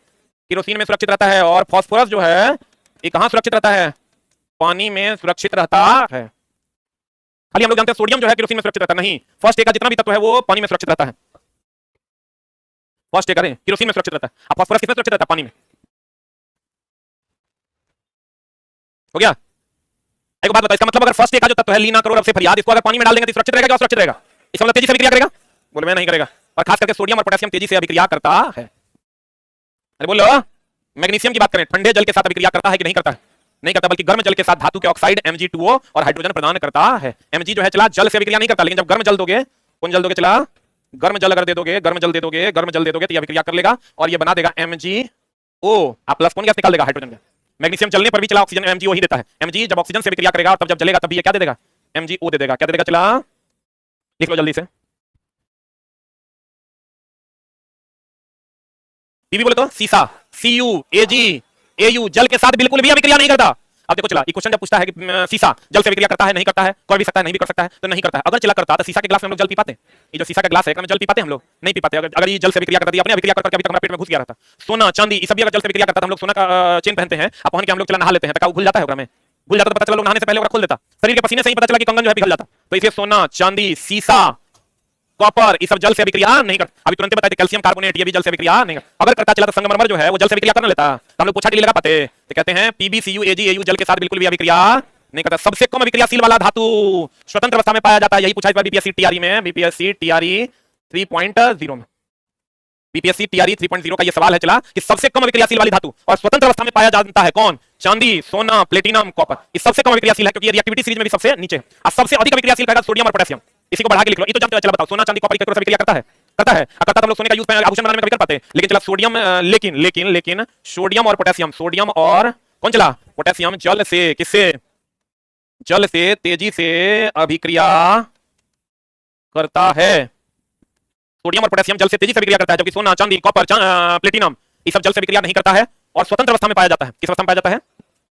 केरोसिन में सुरक्षित रहता है। और फास्फोरस जो है ये कहां सुरक्षित रहता है? पानी में सुरक्षित रहता है। खाली हम लोग जानते हैं सोडियम जो है केरोसिन में सुरक्षित रहता नहीं, फर्स्ट ए का जितना भी तत्व है वो पानी में सुरक्षित रहता है। फर्स्ट ए करें केरोसिन में सुरक्षित रहता है, अब फास्फोरस किसमें सुरक्षित रहता है? पानी में। हो गया? एक बात बताओ, इसका मतलब अगर फर्स्ट ए का जो तत्व है लीना करो रब से फरियाद, इसको अगर पानी में डाल देंगे तो सुरक्षित रहेगा क्या सुरक्षित रहेगा? इसका मतलब तेजी से अभिक्रिया करेगा? बोले मैं नहीं करेगा। और खास करके सोडियम और पोटेशियम तेजी से अभिक्रिया करता है। अरे बोलो मैग्नीशियम की बात करें, ठंडे जल के साथ अभिक्रिया करता है कि नहीं करता है? नहीं करता, बल्कि गर्म जल के साथ धातु के ऑक्साइड Mg2O और हाइड्रोजन प्रदान करता है। Mg जो है चला जल से अभिक्रिया नहीं करता, लेकिन जब गर्म जल दोगे, कौन जल दोगे चला, गर्म जल अगर दे दोगे, गर्म जल दे दोगे, गर्म जल दे दोगे तो यह अभिक्रिया कर लेगा और ये बना देगा MgO। आप प्लस कौन गैस निकाल देगा, हाइड्रोजन गैस। मैग्नीशियम जलने पर भी चला ऑक्सीजन MgO ही देता है। Mg जब ऑक्सीजन से अभिक्रिया करेगा और तब जब जलेगा तब भी ये क्या दे देगा, MgO दे देगा। क्या दे देगा चला, लिख लो जल्दी से। पीबी बोले तो सीसा, Cu Ag Au जल के साथ बिल्कुल भी अभिक्रिया नहीं करता। अब देखो चला, ये क्वेश्चन जब पूछता है कि सीसा जल से अभिक्रिया करता है, नहीं करता है, कर भी सकता है, नहीं भी कर सकता है, तो नहीं करता है। अगर चला करता तो सीसा के ग्लास में हम लोग जल पी पाते हैं? ये जो सीसा का ग्लास है इसमें जल पी पाते हैं हम लोग? नहीं पी पाते। अगर ये जल से अभिक्रिया करता है, अपने अभिक्रिया करके अभी तक हमारे पेट में घुस गया रहता। सोना चांदी ये सब भी अगर जल से अभिक्रिया करता है, हम लोग सोना का चेन पहनते हैं, अब पहन के हम लोग चला नहा लेते हैं, तो भूल जाता है में, भूल जाता तो पता चला नहाने से पहले खोल देता, शरीर के पसीने से ही पता चला कि कंगन जो है पिघल जाता। तो इसलिए सोना चांदी सीसा कॉपर ये सब जल से अभिक्रिया नहीं करता। अभी तुरंत बताते कैल्शियम कार्बोनेट ये भी जल से अभिक्रिया नहीं करता। अगर करता चला तो संगमरमर जो है वो जल से अभिक्रिया करना लेता, तो हम लोग पूछा लगा पाते, तो कहते हैं PbCu Ag Au जल के साथ बिल्कुल भी अभिक्रिया नहीं करता। सबसे कम अभिक्रियाशील वाला धातु स्वतंत्र अवस्था में पाया जाता है, यही पूछा बीपीएससी टीआरई में, बीपीएससी टीआरई 3.0 में, बीपीएससी टीआरई 3.0 का ये सवाल है चला कि सबसे कम अभिक्रियाशील वाली धातु और स्वतंत्र अवस्था में पाया जाता है कौन, चांदी सोना प्लेटिनम कॉपर। ये सबसे कम अभिक्रियाशील है क्योंकि ये रिएक्टिविटी सीरीज में भी सबसे नीचे है। और सबसे अधिक अभिक्रियाशील है सोडियम और पोटेशियम। इसी को बढ़ा के लिख लो, ये तो जानते हो। चला बताओ सोना चांदी कॉपर की अभिक्रिया करता है, करता है, करता तो हम लोग सोने का यूज आभूषण बनाने में कभी कर पाते, लेकिन चला सोडियम लेकिन लेकिन लेकिन सोडियम और पोटेशियम, सोडियम और कौन चला पोटेशियम जल से, किससे, जल से तेजी से अभिक्रिया करता है। सोडियम और पोटेशियम जल से तेजी से अभिक्रिया करता है, जबकि सोना चांदी कॉपर प्लेटिनम ये सब जल से अभिक्रिया नहीं करता है और स्वतंत्र अवस्था में पाया जाता है। किस अवस्था में पाया जाता है?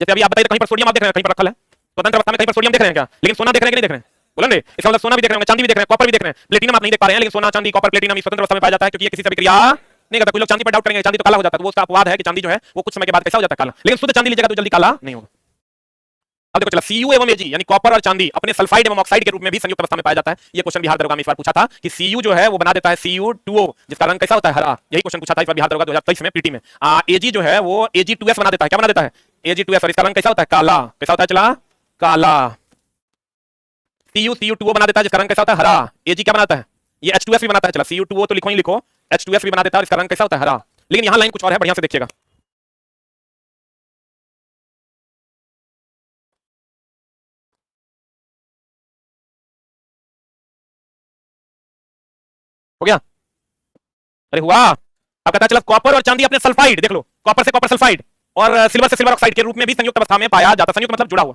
जैसे अभी आप बताइए कहीं पर सोडियम आप देख रहे हैं, कहीं पर रखा है स्वतंत्र अवस्था में, कहीं पर सोडियम देख रहे हैं क्या, लेकिन सोना देख रहे हैं कि नहीं देख रहे हैं? बोलेंगे इसका मतलब सोना भी देख रहे हैं, चांदी भी देख रहे हैं, कॉपर भी देख रहे हैं, प्लेटिनम आप नहीं देख पा रहे हैं, लेकिन सोना चांदी कॉपर प्लेटिनम स्वतंत्र अवस्था में पाया जाता है क्योंकि ये किसी से अभिक्रिया नहीं करता। कोई लोग चांदी पर डाउट करेंगे चांदी तो काला हो जाता है, तो वो उसका अपवाद है कि चांदी जो है वो कुछ समय के बाद कैसा हो जाता है काला, लेकिन शुद्ध चांदी लीजिएगा तो जल्दी काला नहीं होगा। अब देखो चला Cu एवं Ag यानी कॉपर और चांदी अपने सल्फाइड एवं ऑक्साइड के रूप में भी संयुक्त अवस्था में पाया जाता है। ये क्वेश्चन बिहार दरोगा में इस बार पूछा था कि Cu जो है वो बना देता है Cu2O जिसका रंग कैसा होता है, हरा। यही क्वेश्चन पूछा था इस बार बिहार दरोगा 2023 में पीटी में। Ag जो है वो Ag2S बना देता है, क्या बना देता है Ag2S, और इसका रंग कैसा होता है, काला। कैसा होता है चला, काला। Cu2O बना देता है जिसका रंग कैसा होता है, हरा। Ag क्या बनाता है, ये H2S भी बनाता है। चला Cu2O तो लिखो ही लिखो, H2S भी बना देता है और इसका रंग कैसा होता है, हरा। लेकिन यहाँ लाइन कुछ और है, बढ़िया से देखिएगा। हो गया, अरे हुआ। अब कहता है चलो कॉपर और चांदी अपने सल्फाइड, देख लो कॉपर से कॉपर सल्फाइड और सिल्वर से सिल्वर ऑक्साइड के रूप में भी संयुक्त अवस्था में पाया जाता है। संयुक्त मतलब जुड़ा हुआ,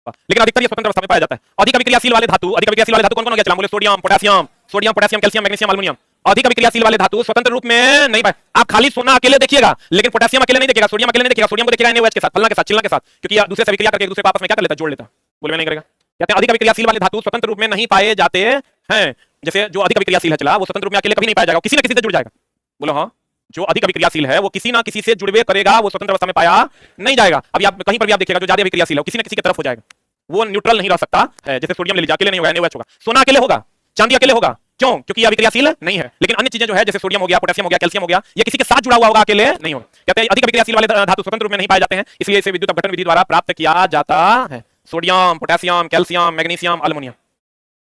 लेकिन अधिकतर ये स्वतंत्र अवस्था में पाया जाता है। अधिक अभिक्रियाशील वाले धातु, अधिक अभिक्रियाशील वाले धातु कौन कौन हो गया चला, बोले sodium potassium, sodium potassium calcium magnesium aluminium. अधिक अभिक्रियाशील वाले धातु स्वतंत्र रूप में नहीं पाए। आप खाली सोना अकेले देखिएगा लेकिन पोटेशियम अकेले नहीं देखिएगा, सोडियम अकेले नहीं देखिएगा, सोडियम को देखिएगा NaOH के साथ, फलना के साथ, चिलना के साथ, क्योंकि दूसरे से अभिक्रिया करके एक दूसरे को आपस में क्या कर लेता, जोड़ लेता। बोले नहीं करेगा। कहते हैं अधिक अभिक्रियाशील वाले धातु स्वतंत्र रूप में नहीं पाए जाते हैं। जैसे जो अधिक अभिक्रियाशील है चला वो स्वतंत्र रूप में अकेले कभी नहीं पाया जाएगा, किसी न किसी से जुड़ जाएगा। बोलो हाँ, जो अधिक अभिक्रियाशील है वो किसी ना किसी से जुड़वे करेगा, वो स्वतंत्र अवस्था में पाया नहीं जाएगा। अभी आप कहीं पर भी आप देखिएगा जो ज्यादा अभिक्रियाशील है किसी न किसी की तरफ हो जाएगा, वो न्यूट्रल नहीं रह सकता है। जैसे सोडियम ले लीजिए अकेले नहीं होगा, NaOH होगा। सोना अकेले होगा, चांदी अकेले होगा, क्यों, क्योंकि ये अभिक्रियाशील नहीं है। लेकिन अन्य चीजें जो है जैसे सोडियम हो गया, पोटेशियम हो गया, कैल्शियम हो गया, ये किसी के साथ जुड़ा हुआ होगा, अकेले नहीं होगा। कहते हैं अधिक अभिक्रियाशील वाले धातु स्वतंत्र रूप में नहीं पाए जाते हैं, इसलिए इसे विद्युत अपघटन विधि द्वारा प्राप्त किया जाता है। Sodium potassium calcium magnesium aluminium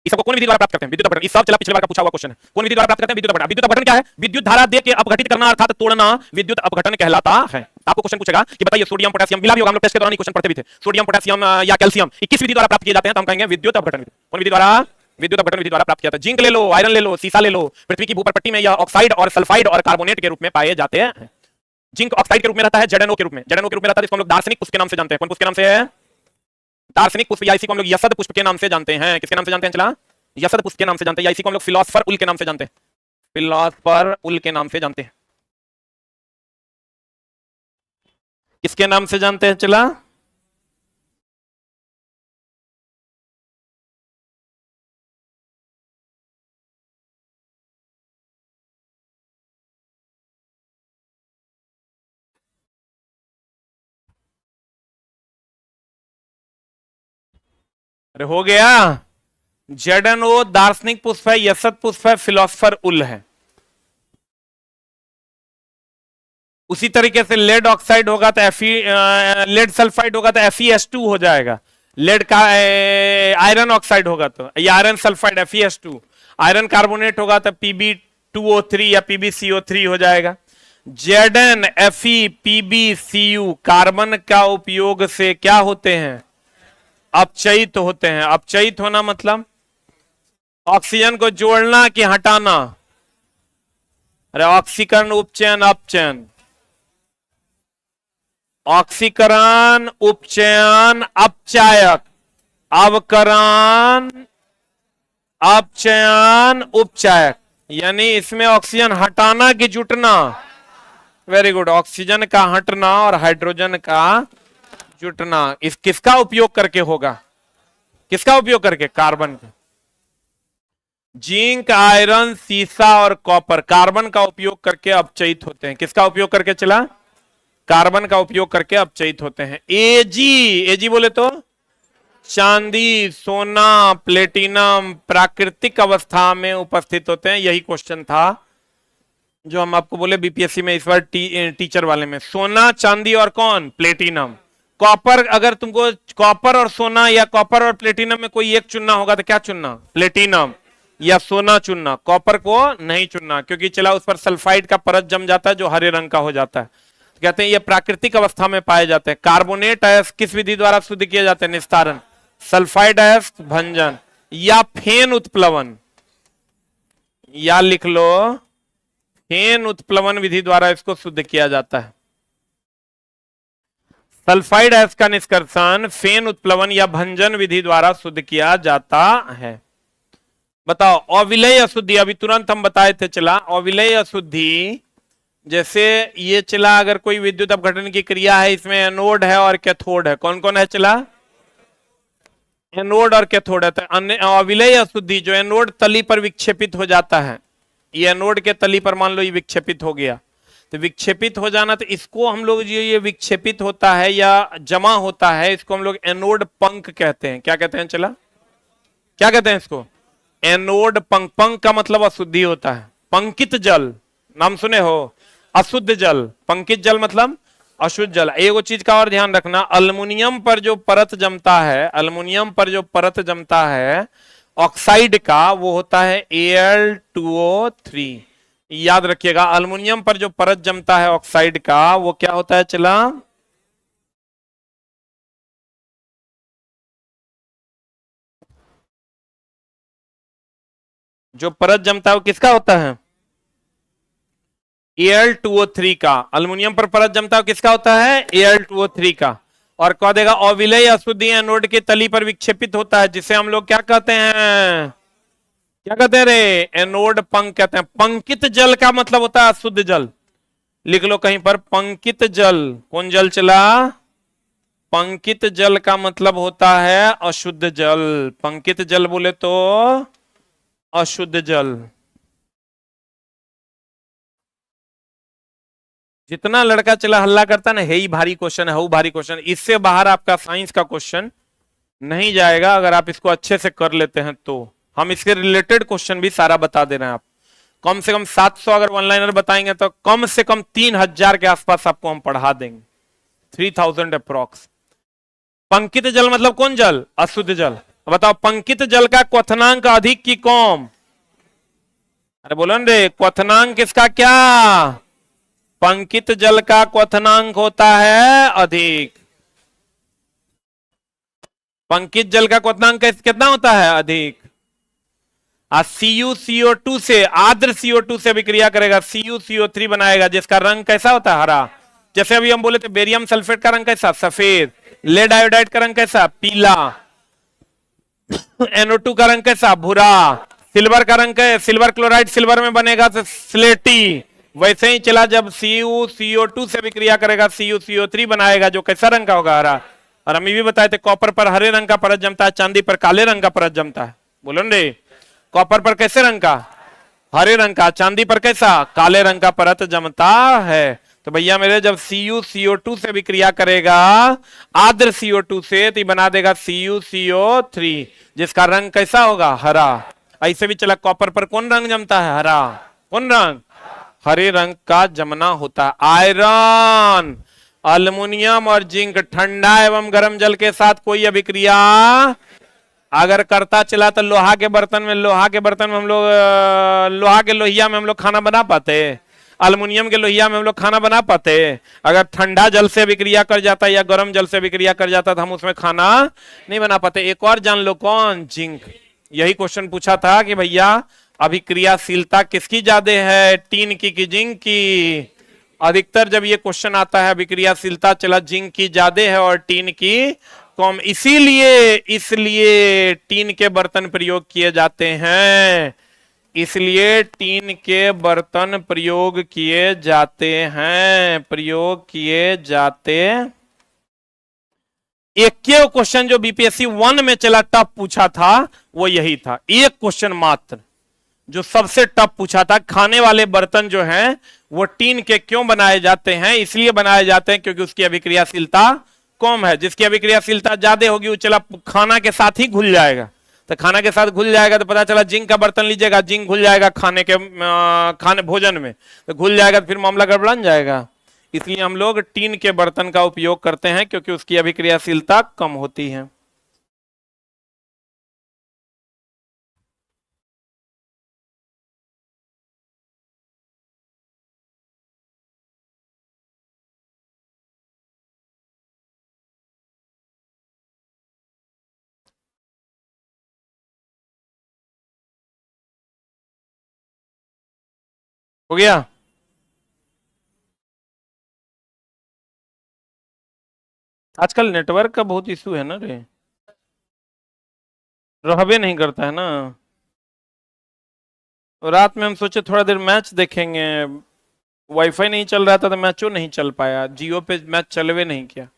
इस सबको कौन विधि द्वारा प्राप्त करते हैं, विद्युत अपघटन। इस सब चला पिछले बार का पूछा हुआ क्वेश्चन है, कौन विधि द्वारा प्राप्त करते हैं, विद्युत अपघटन। विद्युत अपघटन क्या है, विद्युत धारा दे के अपघटित करना अर्थात तोड़ना विद्युत अपघटन कहलाता है। आपको क्वेश्चन पूछेगा कि बताइए सोडियम पोटेशियम मिला भी होगा, हम लोग टेस्ट के दौरान क्वेश्चन पढ़ते भी थे, सोडियम पोटेशियम या कैल्शियम 21 विधि द्वारा प्राप्त किए जाते हैं, तो हम कहेंगे विद्युत अपघटन विधि। कौन विधि द्वारा, विद्युत अपघटन विधि द्वारा प्राप्त किया जाता है। जिंक ले लो, आयरन ले लो, सीसा ले लो, पृथ्वी की भूपर पट्टी में यह ऑक्साइड और सल्फाइड और कार्बोनेट के रूप में पाए जाते हैं। जिंक ऑक्साइड के रूप में रहता है, ZnO के रूप में, ZnO के रूप में रहता है, जिसको हम लोग दार्शनिक पुष्प के नाम से जानते हैं। कौन पुष्प के नाम से है, दार्शनिक पुष्प, या इसी को हम लोग यसद पुष्प के नाम से जानते हैं। किसके नाम से जानते हैं चला, यसद पुष्प के नाम से जानते हैं, या इसी को हम लोग फिलोसफर उल के नाम से जानते हैं, फिलोसफर उल के नाम से जानते हैं। किसके नाम से जानते हैं चला, अरे हो गया। ZnO दार्शनिक पुष्प है, यसद पुष्प है, फिलोसफर उल है। उसी तरीके से लेड ऑक्साइड होगा तो लेड सल्फाइड होगा तो FeS2 हो जाएगा। लेड का आयरन ऑक्साइड होगा तो iron sulphide FeS2, iron carbonate होगा तो Pb2O3 या PbCO3 हो जाएगा। ZnFePbCu कार्बन का उपयोग से क्या होते हैं? अपचयित होते हैं। अपचयित होना मतलब ऑक्सीजन को जोड़ना कि हटाना? अरे ऑक्सीकरण, उपचयन, अपचयन। ऑक्सीकरण, उपचयन, अपचायक, अवकरण, अपचयन, उपचायक। यानी इसमें ऑक्सीजन हटाना कि जुटना? वेरी गुड, ऑक्सीजन का हटना और हाइड्रोजन का जुटना। इस किसका उपयोग करके होगा? किसका उपयोग करके? कार्बन का। जिंक, आयरन, सीसा और कॉपर कार्बन का उपयोग करके अपचयित होते हैं। किसका उपयोग करके चला? कार्बन का उपयोग करके अपचयित होते हैं। एजी बोले तो चांदी, सोना, प्लेटिनम प्राकृतिक अवस्था में उपस्थित होते हैं। यही क्वेश्चन था जो हम आपको बोले बीपीएससी में इस बार टीचर वाले में। सोना, चांदी और कौन? प्लेटिनम। कॉपर, अगर तुमको कॉपर और सोना या कॉपर और प्लेटिनम में कोई एक चुनना होगा तो क्या चुनना? प्लेटिनम या सोना चुनना। कॉपर को नहीं चुनना क्योंकि चला उस पर सल्फाइड का परत जम जाता है जो हरे रंग का हो जाता है। तो कहते हैं ये प्राकृतिक अवस्था में पाए जाते हैं। कार्बोनेट अयस्क किस विधि द्वारा शुद्ध किए जाते हैं? निस्तारण। सल्फाइड अयस्क भंजन या फेन उत्प्लवन, या लिख लो फेन उत्प्लवन विधि द्वारा इसको शुद्ध किया जाता है। सल्फाइड अयस्क का निष्कर्षण फेन उत्प्लवन या भंजन विधि द्वारा शुद्ध किया जाता है। बताओ अविलेय अशुद्धि, अभी तुरंत हम बताए थे चला। अविलेय अशुद्धि जैसे ये चला, अगर कोई विद्युत अपघटन की क्रिया है, इसमें एनोड है और कैथोड है। कौन कौन है चला? एनोड और कैथोड है। तो अविलेय अशुद्धि जो एनोड तली पर विक्षेपित हो जाता है, ये एनोड के तली पर मान लो ये विक्षेपित हो गया, तो विक्षेपित हो जाना, तो इसको हम लोग जो ये विक्षेपित होता है या जमा होता है, इसको हम लोग एनोड पंख कहते हैं। क्या कहते हैं चला? क्या कहते हैं इसको? एनोड पंख। पंख का मतलब अशुद्धि होता है। पंकित जल नाम सुने हो? अशुद्ध जल। पंकित जल मतलब अशुद्ध जल। एगो चीज का और ध्यान रखना, अल्युमिनियम पर जो परत जमता है, अल्युमिनियम पर जो परत जमता है ऑक्साइड का, वो होता है Al2O3। याद रखिएगा, अल्युमिनियम पर जो परत जमता है ऑक्साइड का, वो क्या होता है चला? जो परत जमता है वो किसका होता है? Al2O3 का। अल्युमिनियम पर परत जमता है किसका होता है? Al2O3 का। और कह देगा अविलेय अशुद्धि एनोड के तली पर विक्षेपित होता है, जिसे हम लोग क्या कहते हैं? क्या कहते हैं रे? एनोड पंख कहते हैं। पंकित जल का मतलब होता है अशुद्ध जल। लिख लो कहीं पर, पंकित जल। कौन जल चला? पंकित जल का मतलब होता है अशुद्ध जल। पंकित जल बोले तो अशुद्ध जल। जितना लड़का चला हल्ला करता ना, है ही भारी क्वेश्चन है, भारी क्वेश्चन, इससे बाहर आपका साइंस का क्वेश्चन नहीं जाएगा अगर आप इसको अच्छे से कर लेते हैं तो। हम इसके रिलेटेड क्वेश्चन भी सारा बता दे रहे हैं। आप कम से कम 700 अगर वन लाइनर बताएंगे तो कम से कम 3000 के आसपास आपको हम पढ़ा देंगे। 3000 अप्रोक्स। पंकित जल मतलब कौन जल? अशुद्ध जल। बताओ पंकित जल का क्वथनांक अधिक की कम? अरे बोलो न रे, क्वथनांक किसका क्या? पंकित जल का क्वथनांक होता है अधिक। पंकित जल का क्वथनांक कितना होता है? अधिक। CuCO2 से, आर्द्र CO2 से अभिक्रिया करेगा, CuCO3 बनाएगा, जिसका रंग कैसा होता है? हरा। जैसे अभी हम बोले थे बेरियम सल्फेट का रंग कैसा? सफेद। लेड आयोडाइड का रंग कैसा? पीला। NO2 का रंग कैसा? भूरा। सिल्वर का रंग है, सिल्वर क्लोराइड सिल्वर में बनेगा तो स्लेटी। वैसे ही चला, जब CuCO2 से विक्रिया करेगा CuCO3 बनाएगा, जो कैसा रंग का होगा? हरा। और हम ये भी बताए थे कॉपर पर हरे रंग का परत जमता है, चांदी पर काले रंग का परत जमता है। बोलो रे, कॉपर पर कैसे रंग का? हरे रंग का। चांदी पर कैसा? काले रंग का परत जमता है। तो भैया मेरे, जब CuCO2 से विक्रिया करेगा आर्द्र CO2 से, तो बना देगा CuCO3, जिसका रंग कैसा होगा? हरा। ऐसे भी चला, कॉपर पर कौन रंग जमता है? हरा। कौन रंग? हरे रंग का जमना होता है। आयरन, अल्युमिनियम और जिंक ठंडा एवं गर्म जल के साथ कोई अभिक्रिया अगर करता चला तो लोहा के बर्तन में हम लोग लोहा के लोहिया में हम लोग खाना बना पाते? अल्युमिनियम के लोहिया में हम लोग खाना बना पाते? अगर ठंडा जल से अभिक्रिया कर जाता या गर्म जल से अभिक्रिया कर जाता तो हम उसमें खाना नहीं बना पाते। एक और जान लो, कौन? जिंक। यही क्वेश्चन पूछा था कि भैया अभिक्रियाशीलता किसकी ज्यादा है, टीन की कि जिंक की? अधिकतर जब ये क्वेश्चन आता है अभिक्रियाशीलता चला जिंक की ज्यादा है और टीन की कम, इसलिए टीन के बर्तन प्रयोग किए जाते हैं, इसलिए टीन के बर्तन प्रयोग किए जाते हैं, प्रयोग किए जाते। एक के क्वेश्चन जो बीपीएससी 1 में चला टफ पूछा था वो यही था, एक क्वेश्चन मात्र जो सबसे टफ पूछा था, खाने वाले बर्तन जो हैं वो टीन के क्यों बनाए जाते हैं? इसलिए बनाए जाते हैं क्योंकि उसकी अभिक्रियाशीलता कम है। जिसकी अभिक्रियाशीलता ज्यादा होगी वो चला खाना के साथ ही घुल जाएगा, तो खाना के साथ घुल जाएगा तो पता चला जिंक का बर्तन लीजिएगा, जिंक घुल जाएगा खाने भोजन में, तो घुल जाएगा तो फिर मामला गड़बड़ा जाएगा। इसलिए हम लोग टीन के बर्तन का उपयोग करते हैं क्योंकि उसकी अभिक्रियाशीलता कम होती है। हो गया? आजकल नेटवर्क का बहुत इशू है ना रे, रहबे नहीं करता है ना। रात में हम सोचे थोड़ा देर मैच देखेंगे, वाईफाई नहीं चल रहा था तो मैचो नहीं चल पाया, जियो पे मैच चलवे नहीं किया।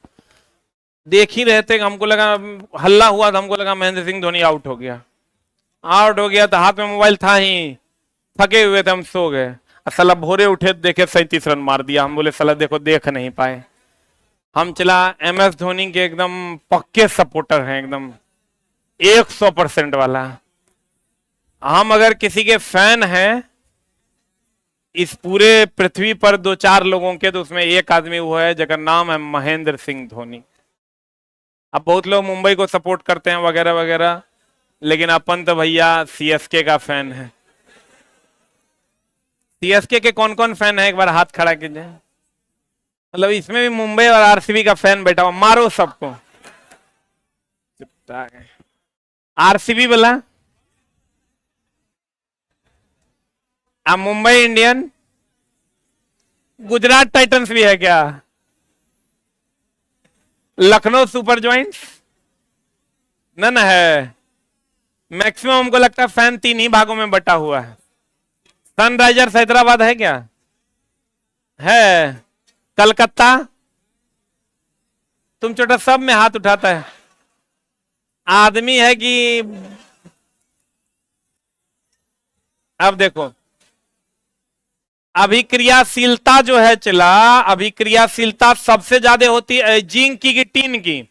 देख ही रहे थे, हमको लगा हल्ला हुआ तो हमको लगा महेंद्र सिंह धोनी आउट हो गया। आउट हो गया तो हाथ में मोबाइल था ही, थके हुए थे, हम सो गए। साला भोरे उठे देखे 37 रन मार दिया। हम बोले साला देखो देख नहीं पाए। हम चला MS धोनी के एकदम पक्के सपोर्टर हैं, एकदम 100% वाला। हम अगर किसी के फैन हैं इस पूरे पृथ्वी पर 2-4 लोगों के, तो उसमें एक आदमी वो है जिसका नाम है महेंद्र सिंह धोनी। अब बहुत लोग मुंबई को सपोर्ट करते हैं वगैरह वगैरह, लेकिन अपन तो भैया CSK का फैन है। CSK के कौन कौन फैन है एक बार हाथ खड़ा कीजिए। मतलब इसमें भी मुंबई और RCB का फैन बैठा हुआ, मारो सबको। RCB बोला, अब मुंबई इंडियन, गुजरात टाइटंस भी है क्या? लखनऊ सुपर जॉइंट्स न है। मैक्सिमम हमको लगता है फैन 3 ही भागों में बटा हुआ है। सनराइजर्स हैदराबाद है क्या? है। कलकत्ता, तुम छोटा सब में हाथ उठाता है आदमी है कि? अब देखो अभिक्रियाशीलता जो है चला, अभिक्रियाशीलता सबसे ज्यादा होती है जिंक की कि टीन की?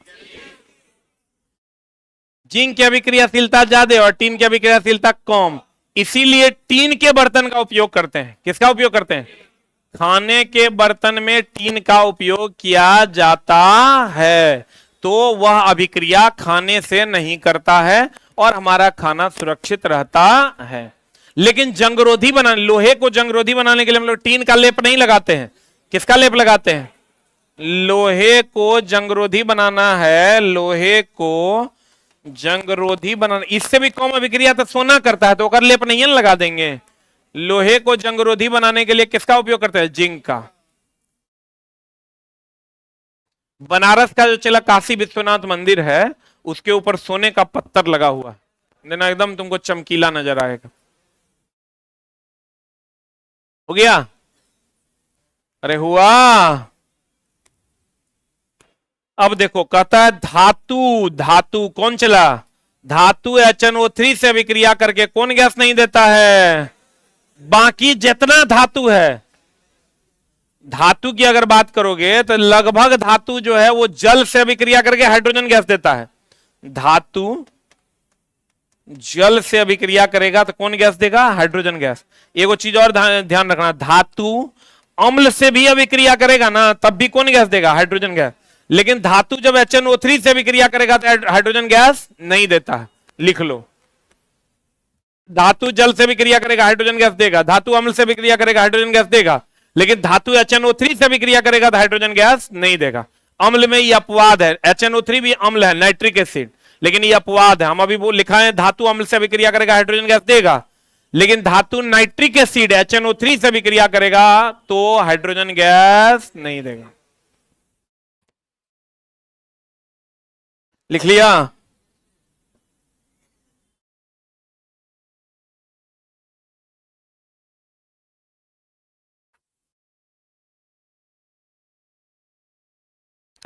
जिंक की अभिक्रियाशीलता ज्यादा और टीन की अभिक्रियाशीलता कम, इसीलिए टीन के बर्तन का उपयोग करते हैं। किसका उपयोग करते हैं? खाने के बर्तन में टीन का उपयोग किया जाता है, तो वह अभिक्रिया खाने से नहीं करता है और हमारा खाना सुरक्षित रहता है। लेकिन जंगरोधी बनाने, लोहे को जंगरोधी बनाने के लिए हम लोग टीन का लेप नहीं लगाते हैं। किसका लेप लगाते हैं? लोहे को जंगरोधी बनाना है, लोहे को जंगरोधी बनाना। इससे भी कम अभिक्रिया तो सोना करता है, तो अगर लेप नहीं लगा देंगे। लोहे को जंगरोधी बनाने के लिए किसका उपयोग करते हैं? जिंक का। बनारस का जो चला काशी विश्वनाथ मंदिर है, उसके ऊपर सोने का पत्थर लगा हुआ है, देना एकदम तुमको चमकीला नजर आएगा। हो गया? अरे हुआ। अब देखो कहता है धातु, धातु कौन चला? धातु HNO3 से अभिक्रिया करके कौन गैस नहीं देता है? बाकी जितना धातु है, धातु की अगर बात करोगे तो लगभग धातु जो है वो जल से अभिक्रिया करके हाइड्रोजन गैस देता है। धातु जल से अभिक्रिया करेगा तो कौन गैस देगा? Hydrogen gas. एगो चीज और ध्यान रखना, धातु अम्ल से भी अभिक्रिया करेगा ना, तब भी कौन गैस देगा? Hydrogen gas. लेकिन धातु जब HNO3 से अभिक्रिया करेगा तो हाइड्रोजन गैस नहीं देता है। लिख लो, धातु जल से भी क्रिया करेगा हाइड्रोजन गैस देगा, धातु अम्ल से भी क्रिया करेगा हाइड्रोजन गैस देगा, लेकिन धातु HNO3 से विक्रिया करेगा तो हाइड्रोजन गैस नहीं देगा। अम्ल में ये अपवाद है, HNO3 भी अम्ल है, नाइट्रिक एसिड, लेकिन ये अपवाद है। हम अभी वो लिखा है धातु अम्ल से विक्रिया करेगा हाइड्रोजन गैस देगा, लेकिन धातु नाइट्रिक एसिड HNO3 से विक्रिया करेगा तो हाइड्रोजन गैस नहीं देगा। लिख लिया?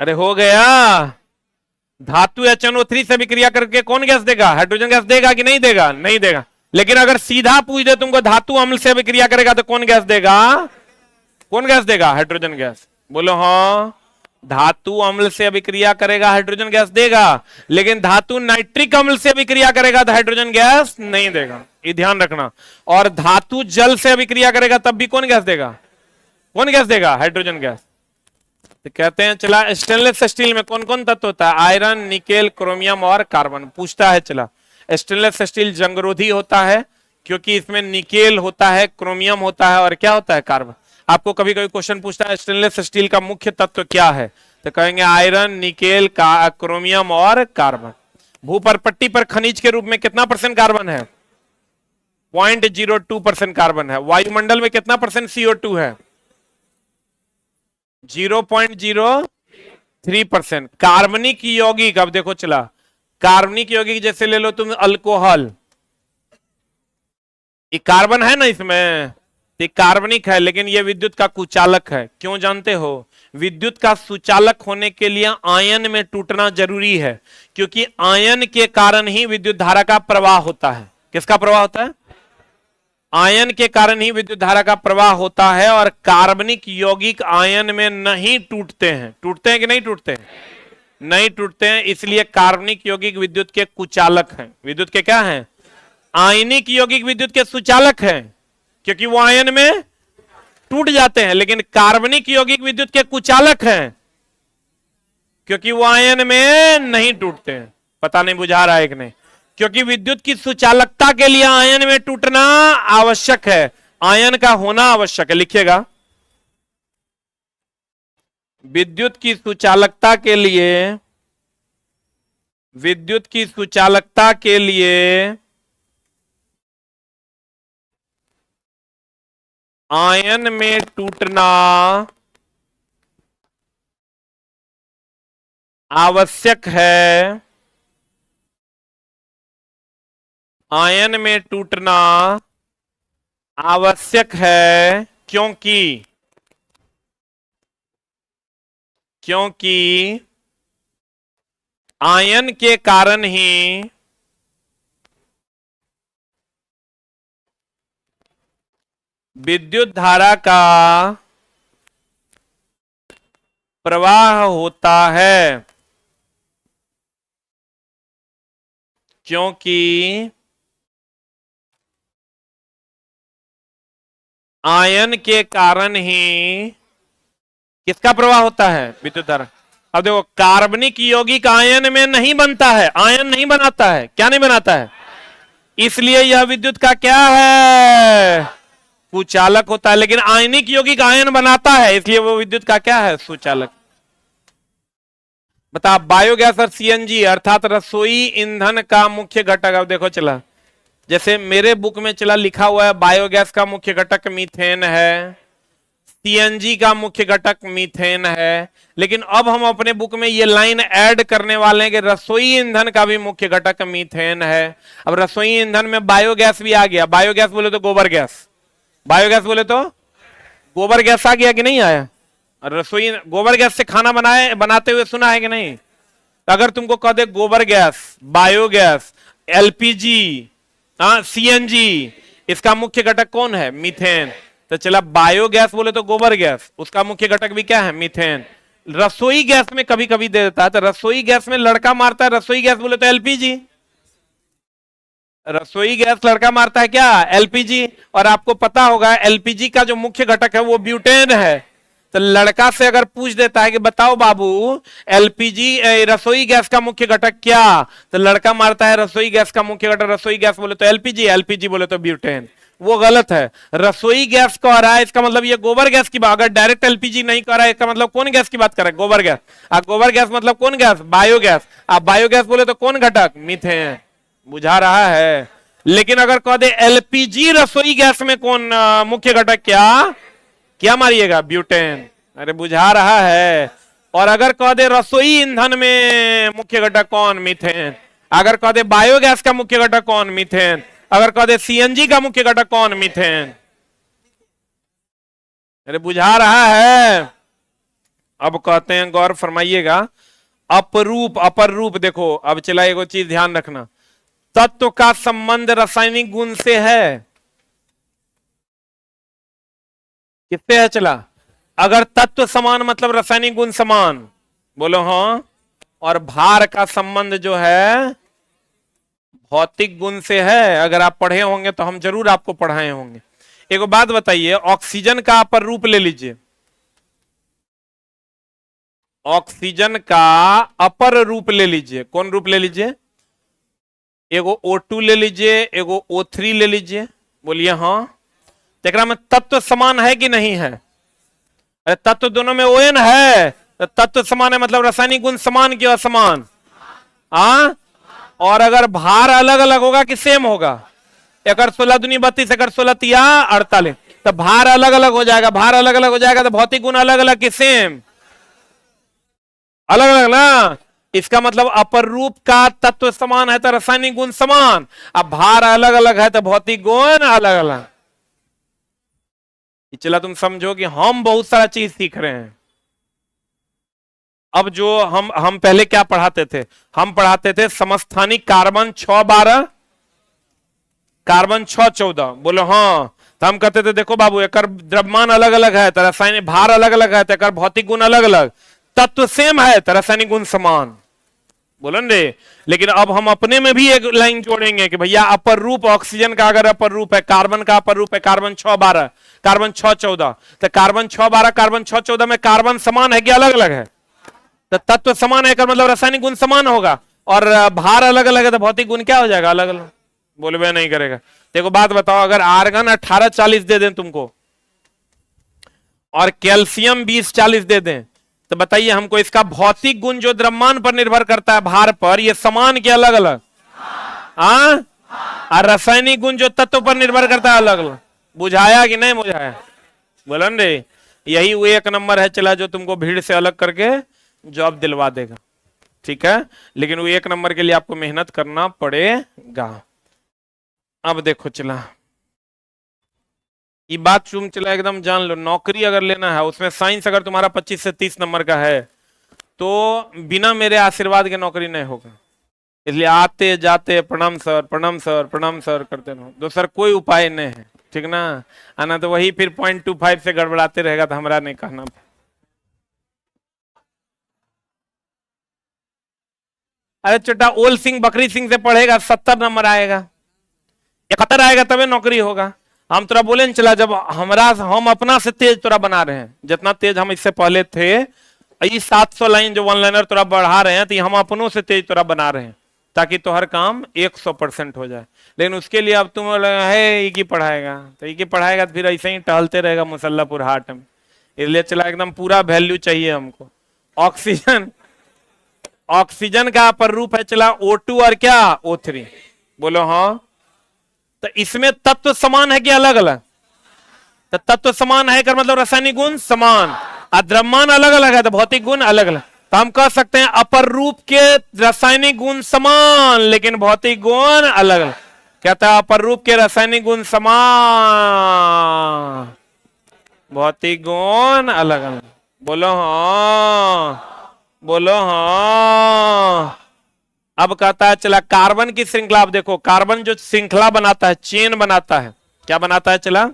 अरे हो गया। धातु HNO3 से विक्रिया करके कौन गैस देगा? हाइड्रोजन गैस देगा कि नहीं देगा? नहीं देगा। लेकिन अगर सीधा पूछ दे तुमको धातु अम्ल से विक्रिया करेगा तो कौन गैस देगा? कौन गैस देगा? Hydrogen gas. बोलो हाँ। धातु अम्ल से विक्रिया करेगा हाइड्रोजन गैस देगा, लेकिन धातु नाइट्रिक अम्ल से विक्रिया करेगा तो हाइड्रोजन गैस नहीं देगा, ये ध्यान रखना। और धातु जल से विक्रिया करेगा तब भी कौन गैस देगा? कौन गैस देगा? Hydrogen gas. तो कहते हैं चला स्टेनलेस स्टील में कौन कौन तत्व होता है? आयरन, निकेल, क्रोमियम और कार्बन। पूछता है चला स्टेनलेस स्टील जंगरोधी होता है क्योंकि इसमें निकेल होता है, क्रोमियम होता है और क्या होता है? कार्बन। आपको कभी कभी क्वेश्चन पूछता है स्टेनलेस स्टील का मुख्य तत्व क्या है, तो कहेंगे आयरन, निकेल, क्रोमियम और कार्बन। भूपरपट्टी पर खनिज के रूप में कितना % कार्बन है? 0.02% कार्बन है। वायुमंडल में कितना % CO2 है? 0.03%। कार्बनिक यौगिक, अब देखो चला कार्बनिक यौगिक जैसे ले लो तुम अल्कोहल, ये कार्बन है ना इसमें, ये कार्बनिक है, लेकिन ये विद्युत का कुचालक है। क्यों जानते हो? विद्युत का सुचालक होने के लिए आयन में टूटना जरूरी है, क्योंकि आयन के कारण ही विद्युत धारा का प्रवाह होता है। किसका प्रवाह होता है? आयन के कारण ही विद्युत धारा का प्रवाह होता है। और कार्बनिक यौगिक आयन में नहीं टूटते हैं। टूटते हैं कि नहीं टूटते हैं? नहीं टूटते हैं, इसलिए कार्बनिक यौगिक विद्युत के कुचालक हैं। विद्युत के क्या हैं? आयनिक यौगिक विद्युत के सुचालक हैं, क्योंकि वो आयन में टूट जाते हैं, लेकिन कार्बनिक यौगिक विद्युत के कुचालक हैं क्योंकि वो आयन में नहीं टूटते हैं। पता नहीं बुझा रहा है कि नहीं? क्योंकि विद्युत की सुचालकता के लिए आयन में टूटना आवश्यक है, आयन का होना आवश्यक है। लिखिएगा, विद्युत की सुचालकता के लिए, विद्युत की सुचालकता के लिए आयन में टूटना आवश्यक है। आयन में टूटना आवश्यक है क्योंकि आयन के कारण ही विद्युत धारा का प्रवाह होता है, क्योंकि आयन के कारण ही किसका प्रवाह होता है? विद्युत धारा। अब देखो कार्बनिक यौगिक आयन में नहीं बनता है, आयन नहीं बनाता है। क्या नहीं बनाता है? इसलिए यह विद्युत का क्या है? कुचालक होता है। लेकिन आयनिक यौगिक आयन बनाता है, इसलिए वो विद्युत का क्या है? सुचालक। बता, बायोगैस और सीएनजी अर्थात रसोई ईंधन का मुख्य घटक। अब देखो चला, जैसे मेरे बुक में चला लिखा हुआ है बायोगैस का मुख्य घटक मीथेन है, सीएनजी का मुख्य घटक मीथेन है, लेकिन अब हम अपने बुक में ये लाइन ऐड करने वाले हैं कि रसोई ईंधन का भी मुख्य घटक मीथेन है। अब रसोई ईंधन में बायोगैस भी आ गया। बायोगैस बोले तो गोबर गैस, बायोगैस बोले तो गोबर गैस आ गया कि नहीं आया? रसोई गोबर गैस से खाना बनाते हुए सुना है कि नहीं? अगर तुमको कह दे गोबर गैस, बायोगैस, एलपीजी, सीएनजी, इसका मुख्य घटक कौन है? मीथेन। तो चला बायोगैस बोले तो गोबर गैस, उसका मुख्य घटक भी क्या है? मीथेन। रसोई गैस में कभी कभी दे देता है, तो रसोई गैस में लड़का मारता है, रसोई गैस बोले तो एलपीजी। रसोई गैस लड़का मारता है क्या? एलपीजी। और आपको पता होगा एलपीजी का जो मुख्य घटक है वो ब्यूटेन है। तो लड़का से अगर पूछ देता है कि बताओ बाबू एलपीजी रसोई गैस का मुख्य घटक क्या, तो लड़का मारता है रसोई गैस का मुख्य घटक, रसोई गैस बोले तो एलपीजी, एलपीजी बोले तो ब्यूटेन। वो गलत है। रसोई गैस कह रहा है, इसका मतलब ये गोबर गैस की बात, अगर डायरेक्ट एलपीजी नहीं कह रहा है, इसका मतलब कौन गैस की बात कर रहा है? गोबर गैस। अब गोबर गैस मतलब कौन गैस? बायोगैस। आप बायोगैस बोले तो कौन घटक? मीथेन। बुझा रहा है। लेकिन अगर कह दे एलपीजी रसोई गैस में कौन मुख्य घटक, क्या क्या मारिएगा? ब्यूटेन। अरे बुझा रहा है। और अगर कह दे रसोई ईंधन में मुख्य घटक कौन? मीथेन। अगर कह दे बायोगैस का मुख्य घटक कौन? मीथेन। अगर कह दे सीएनजी का मुख्य घटक कौन? मीथेन। अरे बुझा रहा है। अब कहते हैं, गौर फरमाइएगा, अपरूप। अपर रूप देखो, अब चला एगो चीज ध्यान रखना, तत्व का संबंध रासायनिक गुण से है। किससे है? चला, अगर तत्व समान मतलब रासायनिक गुण समान, बोलो हाँ। और भार का संबंध जो है भौतिक गुण से है। अगर आप पढ़े होंगे तो हम जरूर आपको पढ़ाए होंगे। एक बात बताइए, ऑक्सीजन का अपर रूप ले लीजिए, ऑक्सीजन का अपर रूप ले लीजिए। कौन रूप ले लीजिए? एगो O2 ले लीजिए, एगो O3 ले लीजिए। बोलिए हाँ। तेरा में तत्व समान है कि नहीं है? अरे तत्व दोनों में ON है, तो तत्व समान है मतलब रासायनिक गुण समान कि असमान? हाँ। और अगर भार अलग अलग होगा कि सेम होगा? एक 16 दूनी 32, एक 16 तिया 48, तो भार अलग अलग हो जाएगा। भार अलग अलग हो जाएगा तो भौतिक गुण अलग अलग कि सेम? अलग अलग ना। इसका मतलब अपर रूप का तत्व समान है तो रासायनिक गुण समान, अब भार अलग अलग है तो भौतिक गुण अलग अलग। चला तुम समझो कि हम बहुत सारा चीज सीख रहे हैं। अब जो हम पहले क्या पढ़ाते थे? हम पढ़ाते थे समस्थानिक कार्बन 612, कार्बन 614। बोलो हाँ। तो हम कहते थे देखो बाबू, एक द्रव्यमान अलग अलग है तो रासायनिक भार अलग अलग है तो एक भौतिक गुण अलग अलग, तत्व सेम है तो रासायनिक गुण समान। बोलो रे। लेकिन अब हम अपने में भी एक लाइन जोड़ेंगे कि भैया अपर रूप ऑक्सीजन का अगर अपर रूप है, कार्बन का अपर रूप है कार्बन 612, कार्बन 614, तो कार्बन 612 कार्बन 614 में कार्बन समान है कि अलग अलग है? तो तत्व समान है मतलब रासायनिक गुण समान होगा। और भार अलग अलग है तो भौतिक गुण क्या हो जाएगा? अलग अलग। बोले नहीं करेगा। देखो बात बताओ, अगर आर्गन 1840 दे दें तुमको और कैल्शियम 2040 दे दें, तो बताइए हमको इसका भौतिक गुण जो द्रव्यमान पर निर्भर करता है, भार पर, ये समान के अलग अलग? हाँ। और रासायनिक गुण जो तत्व पर निर्भर करता है अलग अलग। बुझाया कि नहीं बुझाया? बोलन रे। यही वो एक नंबर है चला जो तुमको भीड़ से अलग करके जॉब दिलवा देगा। ठीक है, लेकिन वो एक नंबर के लिए आपको मेहनत करना पड़ेगा। अब देखो चला, ये बात तुम चला एकदम जान लो, नौकरी अगर लेना है उसमें साइंस अगर तुम्हारा 25 से 30 नंबर का है तो बिना मेरे आशीर्वाद के नौकरी नहीं होगा। इसलिए आते जाते प्रणाम सर प्रणाम सर प्रणाम सर करते रहो, दूसरा कोई उपाय नहीं है। ठीक ना? आना तो वही फिर 0.25 से गड़बड़ाते रहेगा तो हमारा नहीं कहना। अरे छोटा ओल सिंह बकरी सिंह से पढ़ेगा 70 नंबर आएगा, 71 आएगा तबे नौकरी होगा। हम तोरा बोले न चला, जब हम अपना से तेज तोरा बना रहे हैं, जितना तेज हम इससे पहले थे, ये 700 लाइन जो वन लाइनर तोरा बढ़ा रहे हैं, तो हम अपनों से तेज तोरा बना रहे हैं ताकि तो हर काम 100% हो जाए। लेकिन उसके लिए अब तुम है एक ही पढ़ाएगा, तो एक ही पढ़ाएगा तो फिर ऐसे ही टहलते रहेगा मुसल्लापुर हाट में। इसलिए चला एकदम पूरा वैल्यू चाहिए हमको। ऑक्सीजन, ऑक्सीजन का अपर रूप है चला O2 और क्या O3। बोलो हाँ। तो इसमें तत्व समान है कि अलग अलग? तो तत्व समान है कर मतलब रासायनिक गुण समान, और द्रव्यमान अलग अलग है तो भौतिक गुण अलग अलग। तो हम कह सकते हैं अपर रूप के रासायनिक गुण समान लेकिन भौतिक गुण अलग अलग। कहता है अपर रूप के रासायनिक गुण समान, भौतिक गुण अलग अलग। बोलो हाँ, बोलो हाँ। अब कहता है चला कार्बन की श्रृंखला। अब देखो कार्बन जो श्रृंखला बनाता है, चेन बनाता है, क्या बनाता है चला?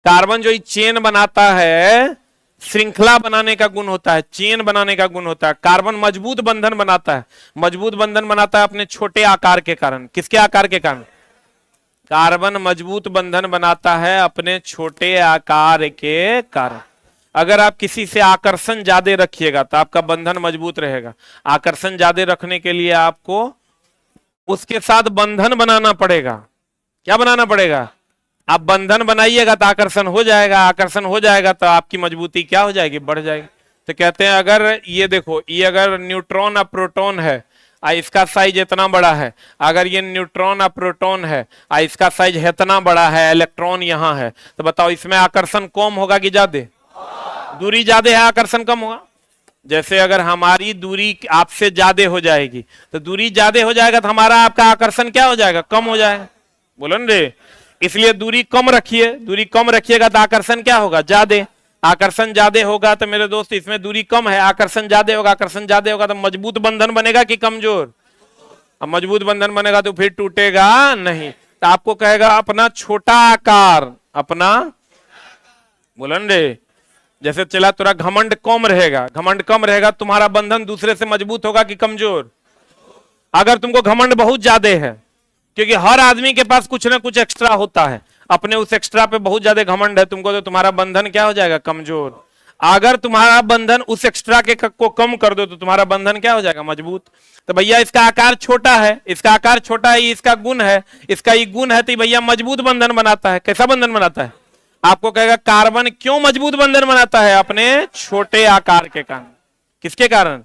कार्बन जो चेन बनाता है, श्रृंखला बनाने का गुण होता है, चेन बनाने का गुण होता है। कार्बन मजबूत बंधन बनाता है, मजबूत बंधन बनाता है अपने छोटे आकार के कारण। किसके आकार के कारण? कार्बन मजबूत बंधन बनाता है अपने छोटे आकार के कारण। अगर आप किसी से आकर्षण ज्यादा रखिएगा तो आपका बंधन मजबूत रहेगा। आकर्षण ज्यादा रखने के लिए आपको उसके साथ बंधन बनाना पड़ेगा। क्या बनाना पड़ेगा? आप बंधन बनाइएगा तो आकर्षण हो जाएगा, आकर्षण हो जाएगा तो आपकी मजबूती क्या हो जाएगी? बढ़ जाएगी। तो कहते हैं अगर ये देखो, ये अगर न्यूट्रॉन और प्रोटॉन है, इसका साइज इतना बड़ा है, अगर ये न्यूट्रॉन और प्रोटॉन है, इसका साइज इतना बड़ा है, इलेक्ट्रॉन यहाँ है, तो बताओ इसमें आकर्षण कम होगा कि ज्यादा? दूरी ज्यादा है, आकर्षण कम होगा। जैसे अगर हमारी दूरी आपसे ज्यादा हो जाएगी, तो दूरी ज्यादा हो जाएगा तो हमारा आपका आकर्षण क्या हो जाएगा? कम हो जाएगा। बोलो न रे, इसलिए दूरी कम रखिए, दूरी कम रखिएगा तो आकर्षण क्या होगा? ज्यादा। आकर्षण ज्यादा होगा तो मेरे दोस्त इसमें दूरी कम है, आकर्षण ज्यादा होगा, आकर्षण ज्यादा होगा तो मजबूत बंधन बनेगा कि कमजोर? अब मजबूत बंधन बनेगा तो फिर टूटेगा नहीं। तो आपको कहेगा अपना छोटा आकार, अपना, बोलो न रे, जैसे चला थोड़ा घमंड कम रहेगा, घमंड कम रहेगा, तुम्हारा बंधन दूसरे से मजबूत होगा कि कमजोर? अगर तुमको घमंड बहुत ज्यादा है, क्योंकि हर आदमी के पास कुछ ना कुछ एक्स्ट्रा होता है, अपने उस एक्स्ट्रा पे बहुत ज्यादा घमंड है तुमको, तो तुम्हारा बंधन क्या हो जाएगा? कमजोर। अगर तुम्हारा बंधन उस एक्स्ट्रा के को कम कर दो तो तुम्हारा बंधन क्या हो जाएगा? मजबूत। तो भैया इसका आकार छोटा है, इसका आकार छोटा है, इसका गुण है, इसका ये गुण है, तो भैया मजबूत बंधन बनाता है। कैसा बंधन बनाता है? आपको कहेगा कार्बन क्यों मजबूत बंधन बनाता है? अपने छोटे आकार के कारण। किसके कारण?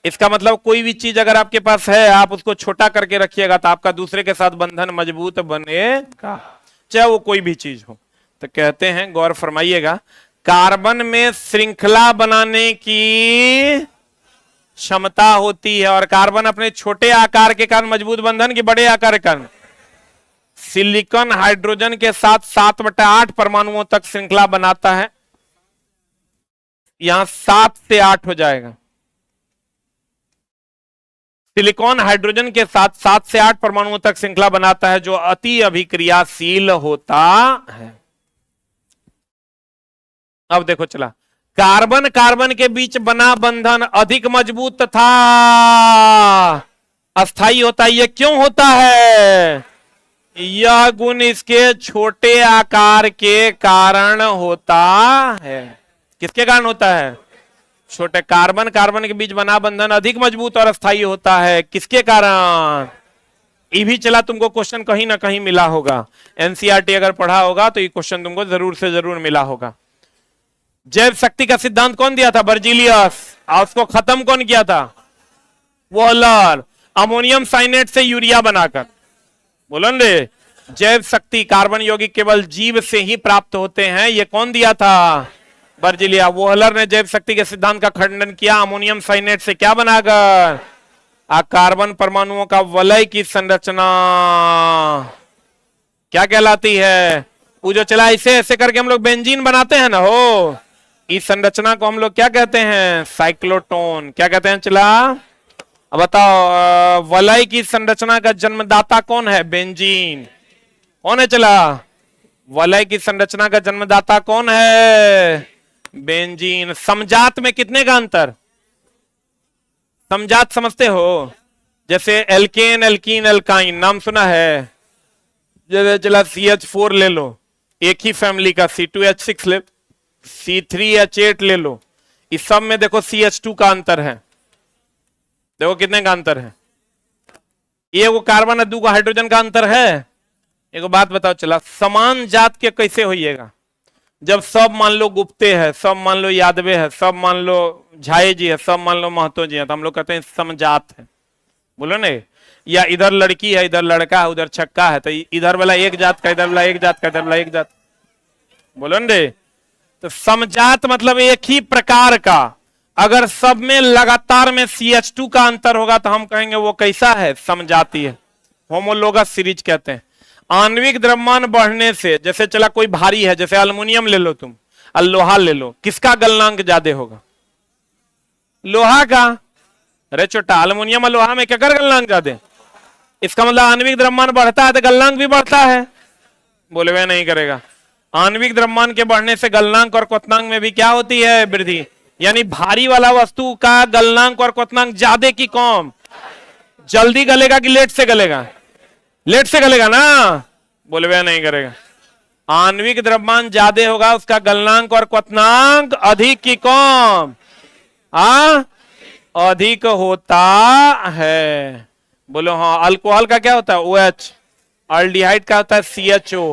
इसका मतलब कोई भी चीज अगर आपके पास है, आप उसको छोटा करके रखिएगा तो आपका दूसरे के साथ बंधन मजबूत बनेगा, चाहे वो कोई भी चीज हो। तो कहते हैं, गौर फरमाइएगा, कार्बन में श्रृंखला बनाने की क्षमता होती है, और कार्बन अपने छोटे आकार के कारण मजबूत बंधन के बड़े आकार के कारण सिलिकॉन हाइड्रोजन के साथ 7/8 परमाणुओं तक श्रृंखला बनाता है। यहां 7 से 8 हो जाएगा। सिलिकॉन हाइड्रोजन के साथ 7 से 8 परमाणुओं तक श्रृंखला बनाता है, जो अति अभिक्रियाशील होता है। अब देखो चला, कार्बन कार्बन के बीच बना बंधन अधिक मजबूत तथा अस्थायी होता है। यह क्यों होता है? यह गुण इसके छोटे आकार के कारण होता है। किसके कारण होता है? छोटे कार्बन कार्बन के बीच बना बंधन अधिक मजबूत और अस्थायी होता है। किसके कारण? ये भी चला तुमको क्वेश्चन कहीं ना कहीं मिला होगा, एनसीईआरटी अगर पढ़ा होगा तो ये क्वेश्चन तुमको जरूर से जरूर मिला होगा। जैव शक्ति का सिद्धांत कौन दिया था? बर्जीलियस। और उसको खत्म कौन किया था? वॉलर। अमोनियम साइनेट से यूरिया बनाकर। बोलो रे, जैव शक्ति कार्बन यौगिक केवल जीव से ही प्राप्त होते हैं, ये कौन दिया था? बर्जीलिया। वोहलर ने जैव शक्ति के सिद्धांत का खंडन किया अमोनियम साइनेट से क्या बनाकर? कार्बन परमाणुओं का वलय की संरचना क्या कहलाती है? वो जो चला ऐसे ऐसे करके हम लोग बेंजीन बनाते हैं ना, हो इस संरचना को हम लोग क्या कहते हैं? साइक्लोटोन। क्या कहते हैं? चला अब बताओ, वलय की संरचना का जन्मदाता कौन है? बेंजीन। कौन है? चला वलय की संरचना का जन्मदाता कौन है? बेंजीन। समजात में कितने का अंतर? समजात समझते हो? जैसे एल्केन, एल्कीन, एल्काइन नाम सुना है? जैसे चला CH4 ले लो, एक ही फैमिली का, C2H6 ले, C3H8 ले लो, इस सब में देखो CH2 का अंतर है। देखो कितने का अंतर है? ये वो कार्बन और 2 का हाइड्रोजन का अंतर है। एक बात बताओ चला, समान जात के कैसे होइएगा? जब सब मान लो गुप्ते है, सब मान लो यादवे है, सब मान लो झाए जी है, सब मान लो महतो जी है, तो हम लोग कहते हैं समजात है। बोलो ना, या इधर लड़की है, इधर लड़का है, उधर छक्का है, तो इधर वाला एक जात का, इधर वाला एक जात का, इधर वाला एक जात। बोलो ना रे, तो समजात मतलब एक ही प्रकार का। अगर सब में लगातार में CH2 का अंतर होगा तो हम कहेंगे वो कैसा है? समजाती है। होमोलोगस सीरीज कहते हैं। आणविक द्रव्यमान बढ़ने से, जैसे चला कोई भारी है, जैसे एल्युमिनियम ले लो तुम और लोहा ले लो, किसका गलनांक ज्यादा होगा? लोहा का। अरे छोटा, एल्युमिनियम और लोहा में क्या कर गलनांक ज्यादा? इसका मतलब आणविक द्रव्यमान बढ़ता है तो गलनांक भी बढ़ता है। बोले वे नहीं करेगा। आणविक द्रव्यमान के बढ़ने से गलनांक और क्वथनांक में भी क्या होती है? वृद्धि। यानी भारी वाला वस्तु का गलनांक और क्वथनांक ज्यादा की कम? जल्दी गलेगा कि लेट से गलेगा? लेट से गलेगा ना। बोले वे नहीं करेगा। आणविक द्रव्यमान ज्यादा होगा, उसका गलनांक और क्वथनांक अधिक की कम? अधिक होता है। बोलो हाँ। अल्कोहल का क्या होता है? OH। अल्डिहाइड का होता है CHO।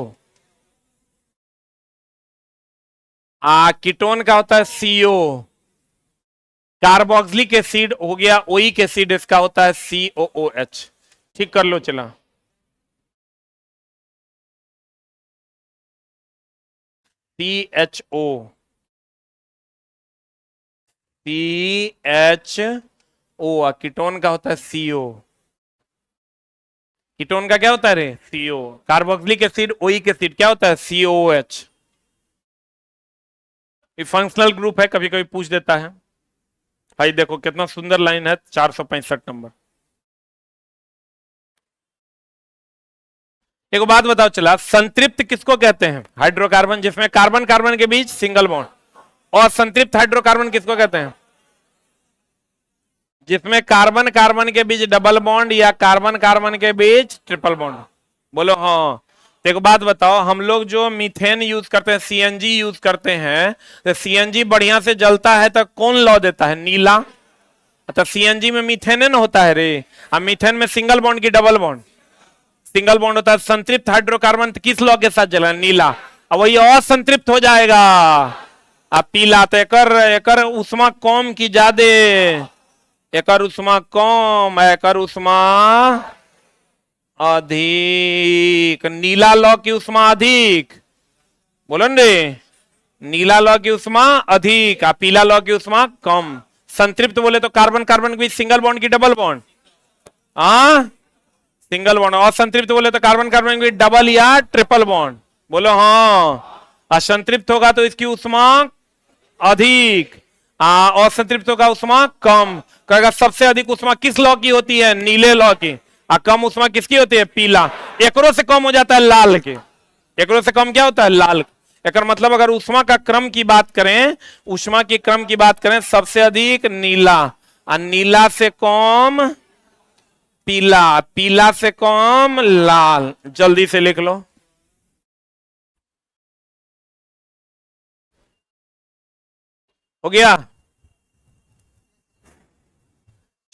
कीटोन का होता है CO। कार्बोक्सिलिक एसिड हो गया ओइक एसिड, इसका होता है COOH। ठीक कर लो चला। CHO कीटोन का होता है CO। कीटोन का क्या होता है रे? CO। Carboxylic acid oic acid क्या होता है? COOH। ये फंक्शनल ग्रुप है, कभी कभी पूछ देता है। भाई देखो कितना सुंदर लाइन है, 465 नंबर। एक बात बताओ चला, संतृप्त किसको कहते हैं? हाइड्रोकार्बन जिसमें कार्बन कार्बन के बीच सिंगल बॉन्ड। और संतृप्त हाइड्रोकार्बन किसको कहते हैं? जिसमें कार्बन कार्बन के बीच डबल बॉन्ड या कार्बन कार्बन के बीच ट्रिपल बॉन्ड। बोलो हाँ। तो एक बात बताओ, हम लोग जो मीथेन यूज करते हैं, CNG यूज करते हैं, तो CNG बढ़िया से जलता है तो कौन लौ देता है? नीला। तो CNG में मीथेन होता है रे। अब मीथेन में सिंगल बॉन्ड की डबल बॉन्ड? सिंगल बॉन्ड होता है। संतृप्त हाइड्रोकार्बन किस लॉ के साथ जला? नीला। अब वही असंतृप्त हो जाएगा, अब पीला। तो एकर उष्मा कम की ज्यादा? एकर उष्मा कम, एकर उष्मा अधिक। नीला लौ की उष्मा अधिक, बोलो रे। नीला लौ की उष्मा अधिक, पीला लौ की उष्मा कम। संतृप्त बोले तो कार्बन कार्बन के बीच सिंगल बॉन्ड की डबल बॉन्ड? Single bond. असंतृप्त बोले तो कार्बन कार्बन के बीच डबल या ट्रिपल बॉन्ड? बोलो हाँ। असंतृप्त होगा तो इसकी उष्मा अधिक, असंतृप्त होगा उष्मा कम। कहेगा सबसे अधिक उष्मा किस लौ की होती है? नीले लौ की। कम उष्मा किसकी होती है? पीला। एकरो से कम हो जाता है लाल के। एकरो से कम क्या होता है? लाल। एक मतलब अगर उष्मा का क्रम की बात करें, उष्मा की क्रम की बात करें, सबसे अधिक नीला, नीला से कम पीला, पीला से कम लाल। जल्दी से लिख लो। हो गया।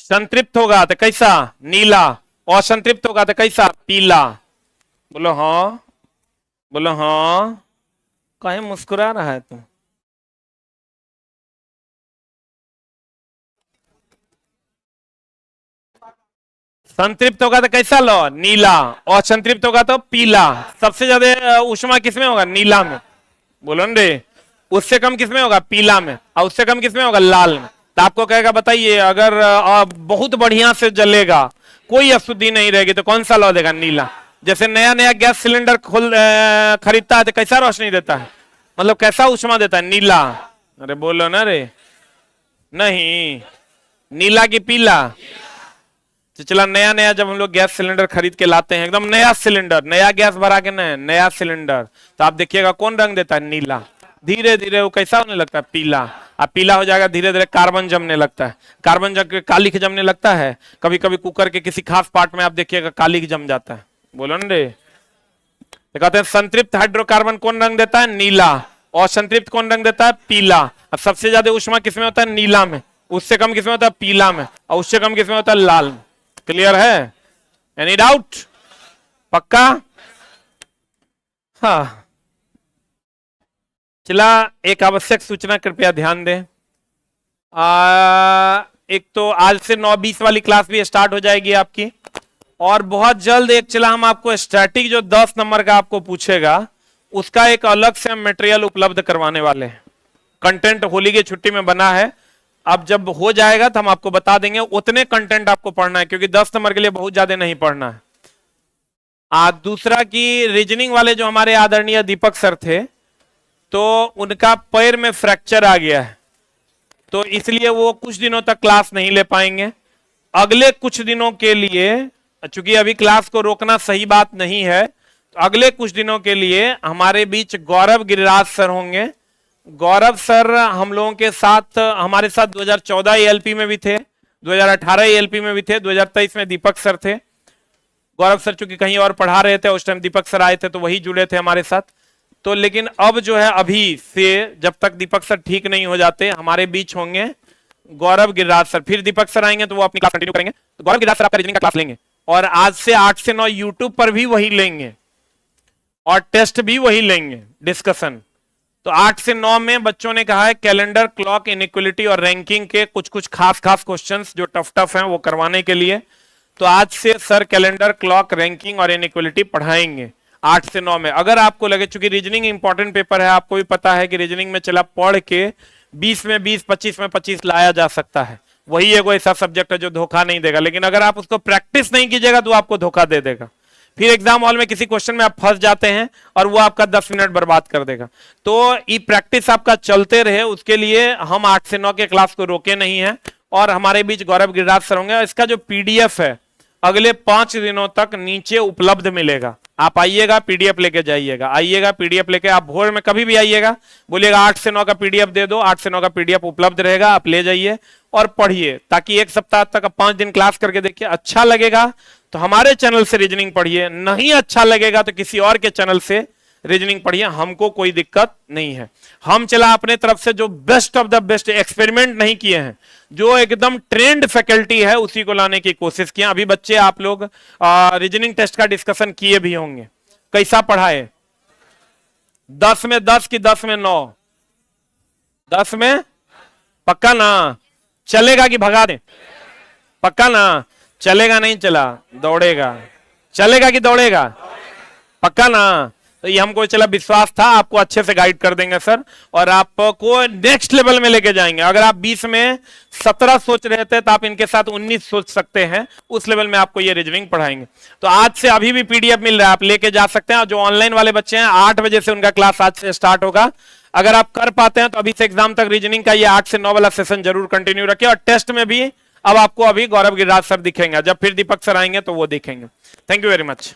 संतृप्त होगा तो कैसा? नीला। असंतृप्त होगा तो कैसा? पीला। बोलो हाँ, बोलो हाँ। कहीं मुस्कुरा रहा है तुम? संतृप्त होगा तो कैसा लो? नीला। असंतृप्त होगा तो पीला। सबसे ज्यादा उष्मा किसमें होगा? नीला में। बोलो रे। उससे कम किसमें होगा? पीला में। और उससे कम किसमें होगा? लाल में। तो आपको कहेगा बताइए, अगर बहुत बढ़िया से जलेगा, कोई अशुद्धि नहीं रहेगी, तो कौन सा लौ देगा? नीला। जैसे नया नया गैस सिलेंडर खरीदता है तो कैसा रोशनी देता है? मतलब कैसा उष्मा देता है? नीला। अरे बोलो ना रे। नहीं, नीला की पीला? तो चला, नया नया जब हम लोग गैस सिलेंडर खरीद के लाते हैं, एकदम नया सिलेंडर, नया गैस भरा के नया सिलेंडर, तो आप देखिएगा कौन रंग देता है? नीला। धीरे धीरे वो कैसा होने लगता है? पीला। अब पीला हो जाएगा, धीरे धीरे कार्बन जमने लगता है। कार्बन जम के कालिख जमने लगता है। कभी कभी कुकर के किसी खास पार्ट में आप देखिएगा कालिख जम जाता है। बोलो ना रे। तो कहते हैं संतृप्त हाइड्रोकार्बन कौन रंग देता है? नीला। और संतृप्त कौन रंग देता है? पीला। अब सबसे ज्यादा उष्मा किसमें होता है? नीला में। उससे कम किसमें होता है? पीला में। और उससे कम किसमें होता है? लाल में। क्लियर है? Any doubt? पक्का? हाँ। चला, एक आवश्यक सूचना कृपया ध्यान दें। एक तो आज से 9-20 वाली क्लास भी स्टार्ट हो जाएगी आपकी, और बहुत जल्द एक चला हम आपको स्टैटिक जो 10 नंबर का आपको पूछेगा, उसका एक अलग से हम मटेरियल उपलब्ध करवाने वाले हैं। कंटेंट होली की छुट्टी में बना है, अब जब हो जाएगा तो हम आपको बता देंगे। उतने कंटेंट आपको पढ़ना है, क्योंकि 10 नंबर के लिए बहुत ज्यादा नहीं पढ़ना है। दूसरा की रीजनिंग वाले जो हमारे आदरणीय दीपक सर थे, तो उनका पैर में फ्रैक्चर आ गया है, तो इसलिए वो कुछ दिनों तक क्लास नहीं ले पाएंगे। अगले कुछ दिनों के लिए, चूंकि अभी क्लास को रोकना सही बात नहीं है, तो अगले कुछ दिनों के लिए हमारे बीच गौरव गिरिराज सर होंगे। गौरव सर हम लोगों के साथ, हमारे साथ 2014 एएलपी में भी थे, 2018 एएलपी में भी थे, 2023 में दीपक सर थे। गौरव सर चूंकि कहीं और पढ़ा रहे थे, उस टाइम दीपक सर आए थे तो वही जुड़े थे हमारे साथ। तो लेकिन अब जो है, अभी से जब तक दीपक सर ठीक नहीं हो जाते, हमारे बीच होंगे गौरव गिरिराज सर। फिर दीपक सर आएंगे तो वो अपनी क्लास कंटिन्यू करेंगे। तो गौरव गिरिराज सर आपका रीजनिंग का क्लास लेंगे। और आज से 8 से 9 यूट्यूब पर भी वही लेंगे और टेस्ट भी वही लेंगे डिस्कशन। तो 8 से 9 में बच्चों ने कहा है कैलेंडर, क्लॉक, इनइक्वलिटी और रैंकिंग के कुछ कुछ खास क्वेश्चंस जो टफ हैं वो करवाने के लिए। तो आज से सर कैलेंडर, क्लॉक, रैंकिंग और इनइक्वलिटी पढ़ाएंगे 8 से 9 में। अगर आपको लगे, चूंकि रीजनिंग इंपॉर्टेंट पेपर है, आपको भी पता है कि रीजनिंग में चला पढ़ के 20 में 20, 25 में 25 लाया जा सकता है। वही एक ऐसा सब्जेक्ट है जो धोखा नहीं देगा, लेकिन अगर आप उसको प्रैक्टिस नहीं कीजिएगा तो आपको धोखा दे देगा। फिर एग्जाम हॉल में किसी क्वेश्चन में आप फंस जाते हैं और वो आपका 10 मिनट बर्बाद कर देगा। तो ये प्रैक्टिस आपका चलते रहे, उसके लिए हम 8 से 9 के क्लास को रोके नहीं है। और हमारे बीच गौरव गिरिराज सर होंगे। इसका जो पीडीएफ है अगले 5 दिनों तक नीचे उपलब्ध मिलेगा। आप आइएगा, पीडीएफ लेके जाइएगा, आइएगा पीडीएफ लेके। आप भोर में कभी भी आइएगा, बोलिएगा 8 से 9 का पीडीएफ दे दो, 8 से 9 का पीडीएफ उपलब्ध रहेगा, आप ले जाइए और पढ़िए, ताकि एक सप्ताह तक 5 दिन क्लास करके देखिए। अच्छा लगेगा तो हमारे चैनल से रीजनिंग पढ़िए, नहीं अच्छा लगेगा तो किसी और के चैनल से रीजनिंग पढ़िए, हमको कोई दिक्कत नहीं है। हम चला अपने तरफ से जो best of the best, experiment नहीं किए हैं, जो एकदम ट्रेंड फैकल्टी है उसी को लाने की कोशिश किया। अभी बच्चे आप लोग रीजनिंग टेस्ट का डिस्कशन किए भी होंगे, कैसा पढ़ाए? 10 में 10 की 10 में 9? 10 में पक्का ना? चलेगा कि भगा दे? पक्का ना? चलेगा नहीं चला दौड़ेगा, चलेगा कि दौड़ेगा? पक्का ना? तो ये हमको चला विश्वास था, आपको अच्छे से गाइड कर देंगे सर और आपको नेक्स्ट लेवल में लेके जाएंगे। अगर आप 20 में 17 सोच रहे थे तो आप इनके साथ 19 सोच सकते हैं, उस लेवल में आपको ये रीजनिंग पढ़ाएंगे। तो आज से अभी भी पीडीएफ मिल रहा है, आप लेके जा सकते हैं। और जो ऑनलाइन वाले बच्चे हैं 8 बजे से उनका क्लास आज से स्टार्ट होगा। अगर आप कर पाते हैं तो अभी से एग्जाम तक रीजनिंग का ये 8 से 9 वाला सेशन जरूर कंटिन्यू रखें। और टेस्ट में भी अब आपको अभी गौरव गिरिराज सर दिखेंगे, जब फिर दीपक सर आएंगे तो वो दिखेंगे। Thank you very much.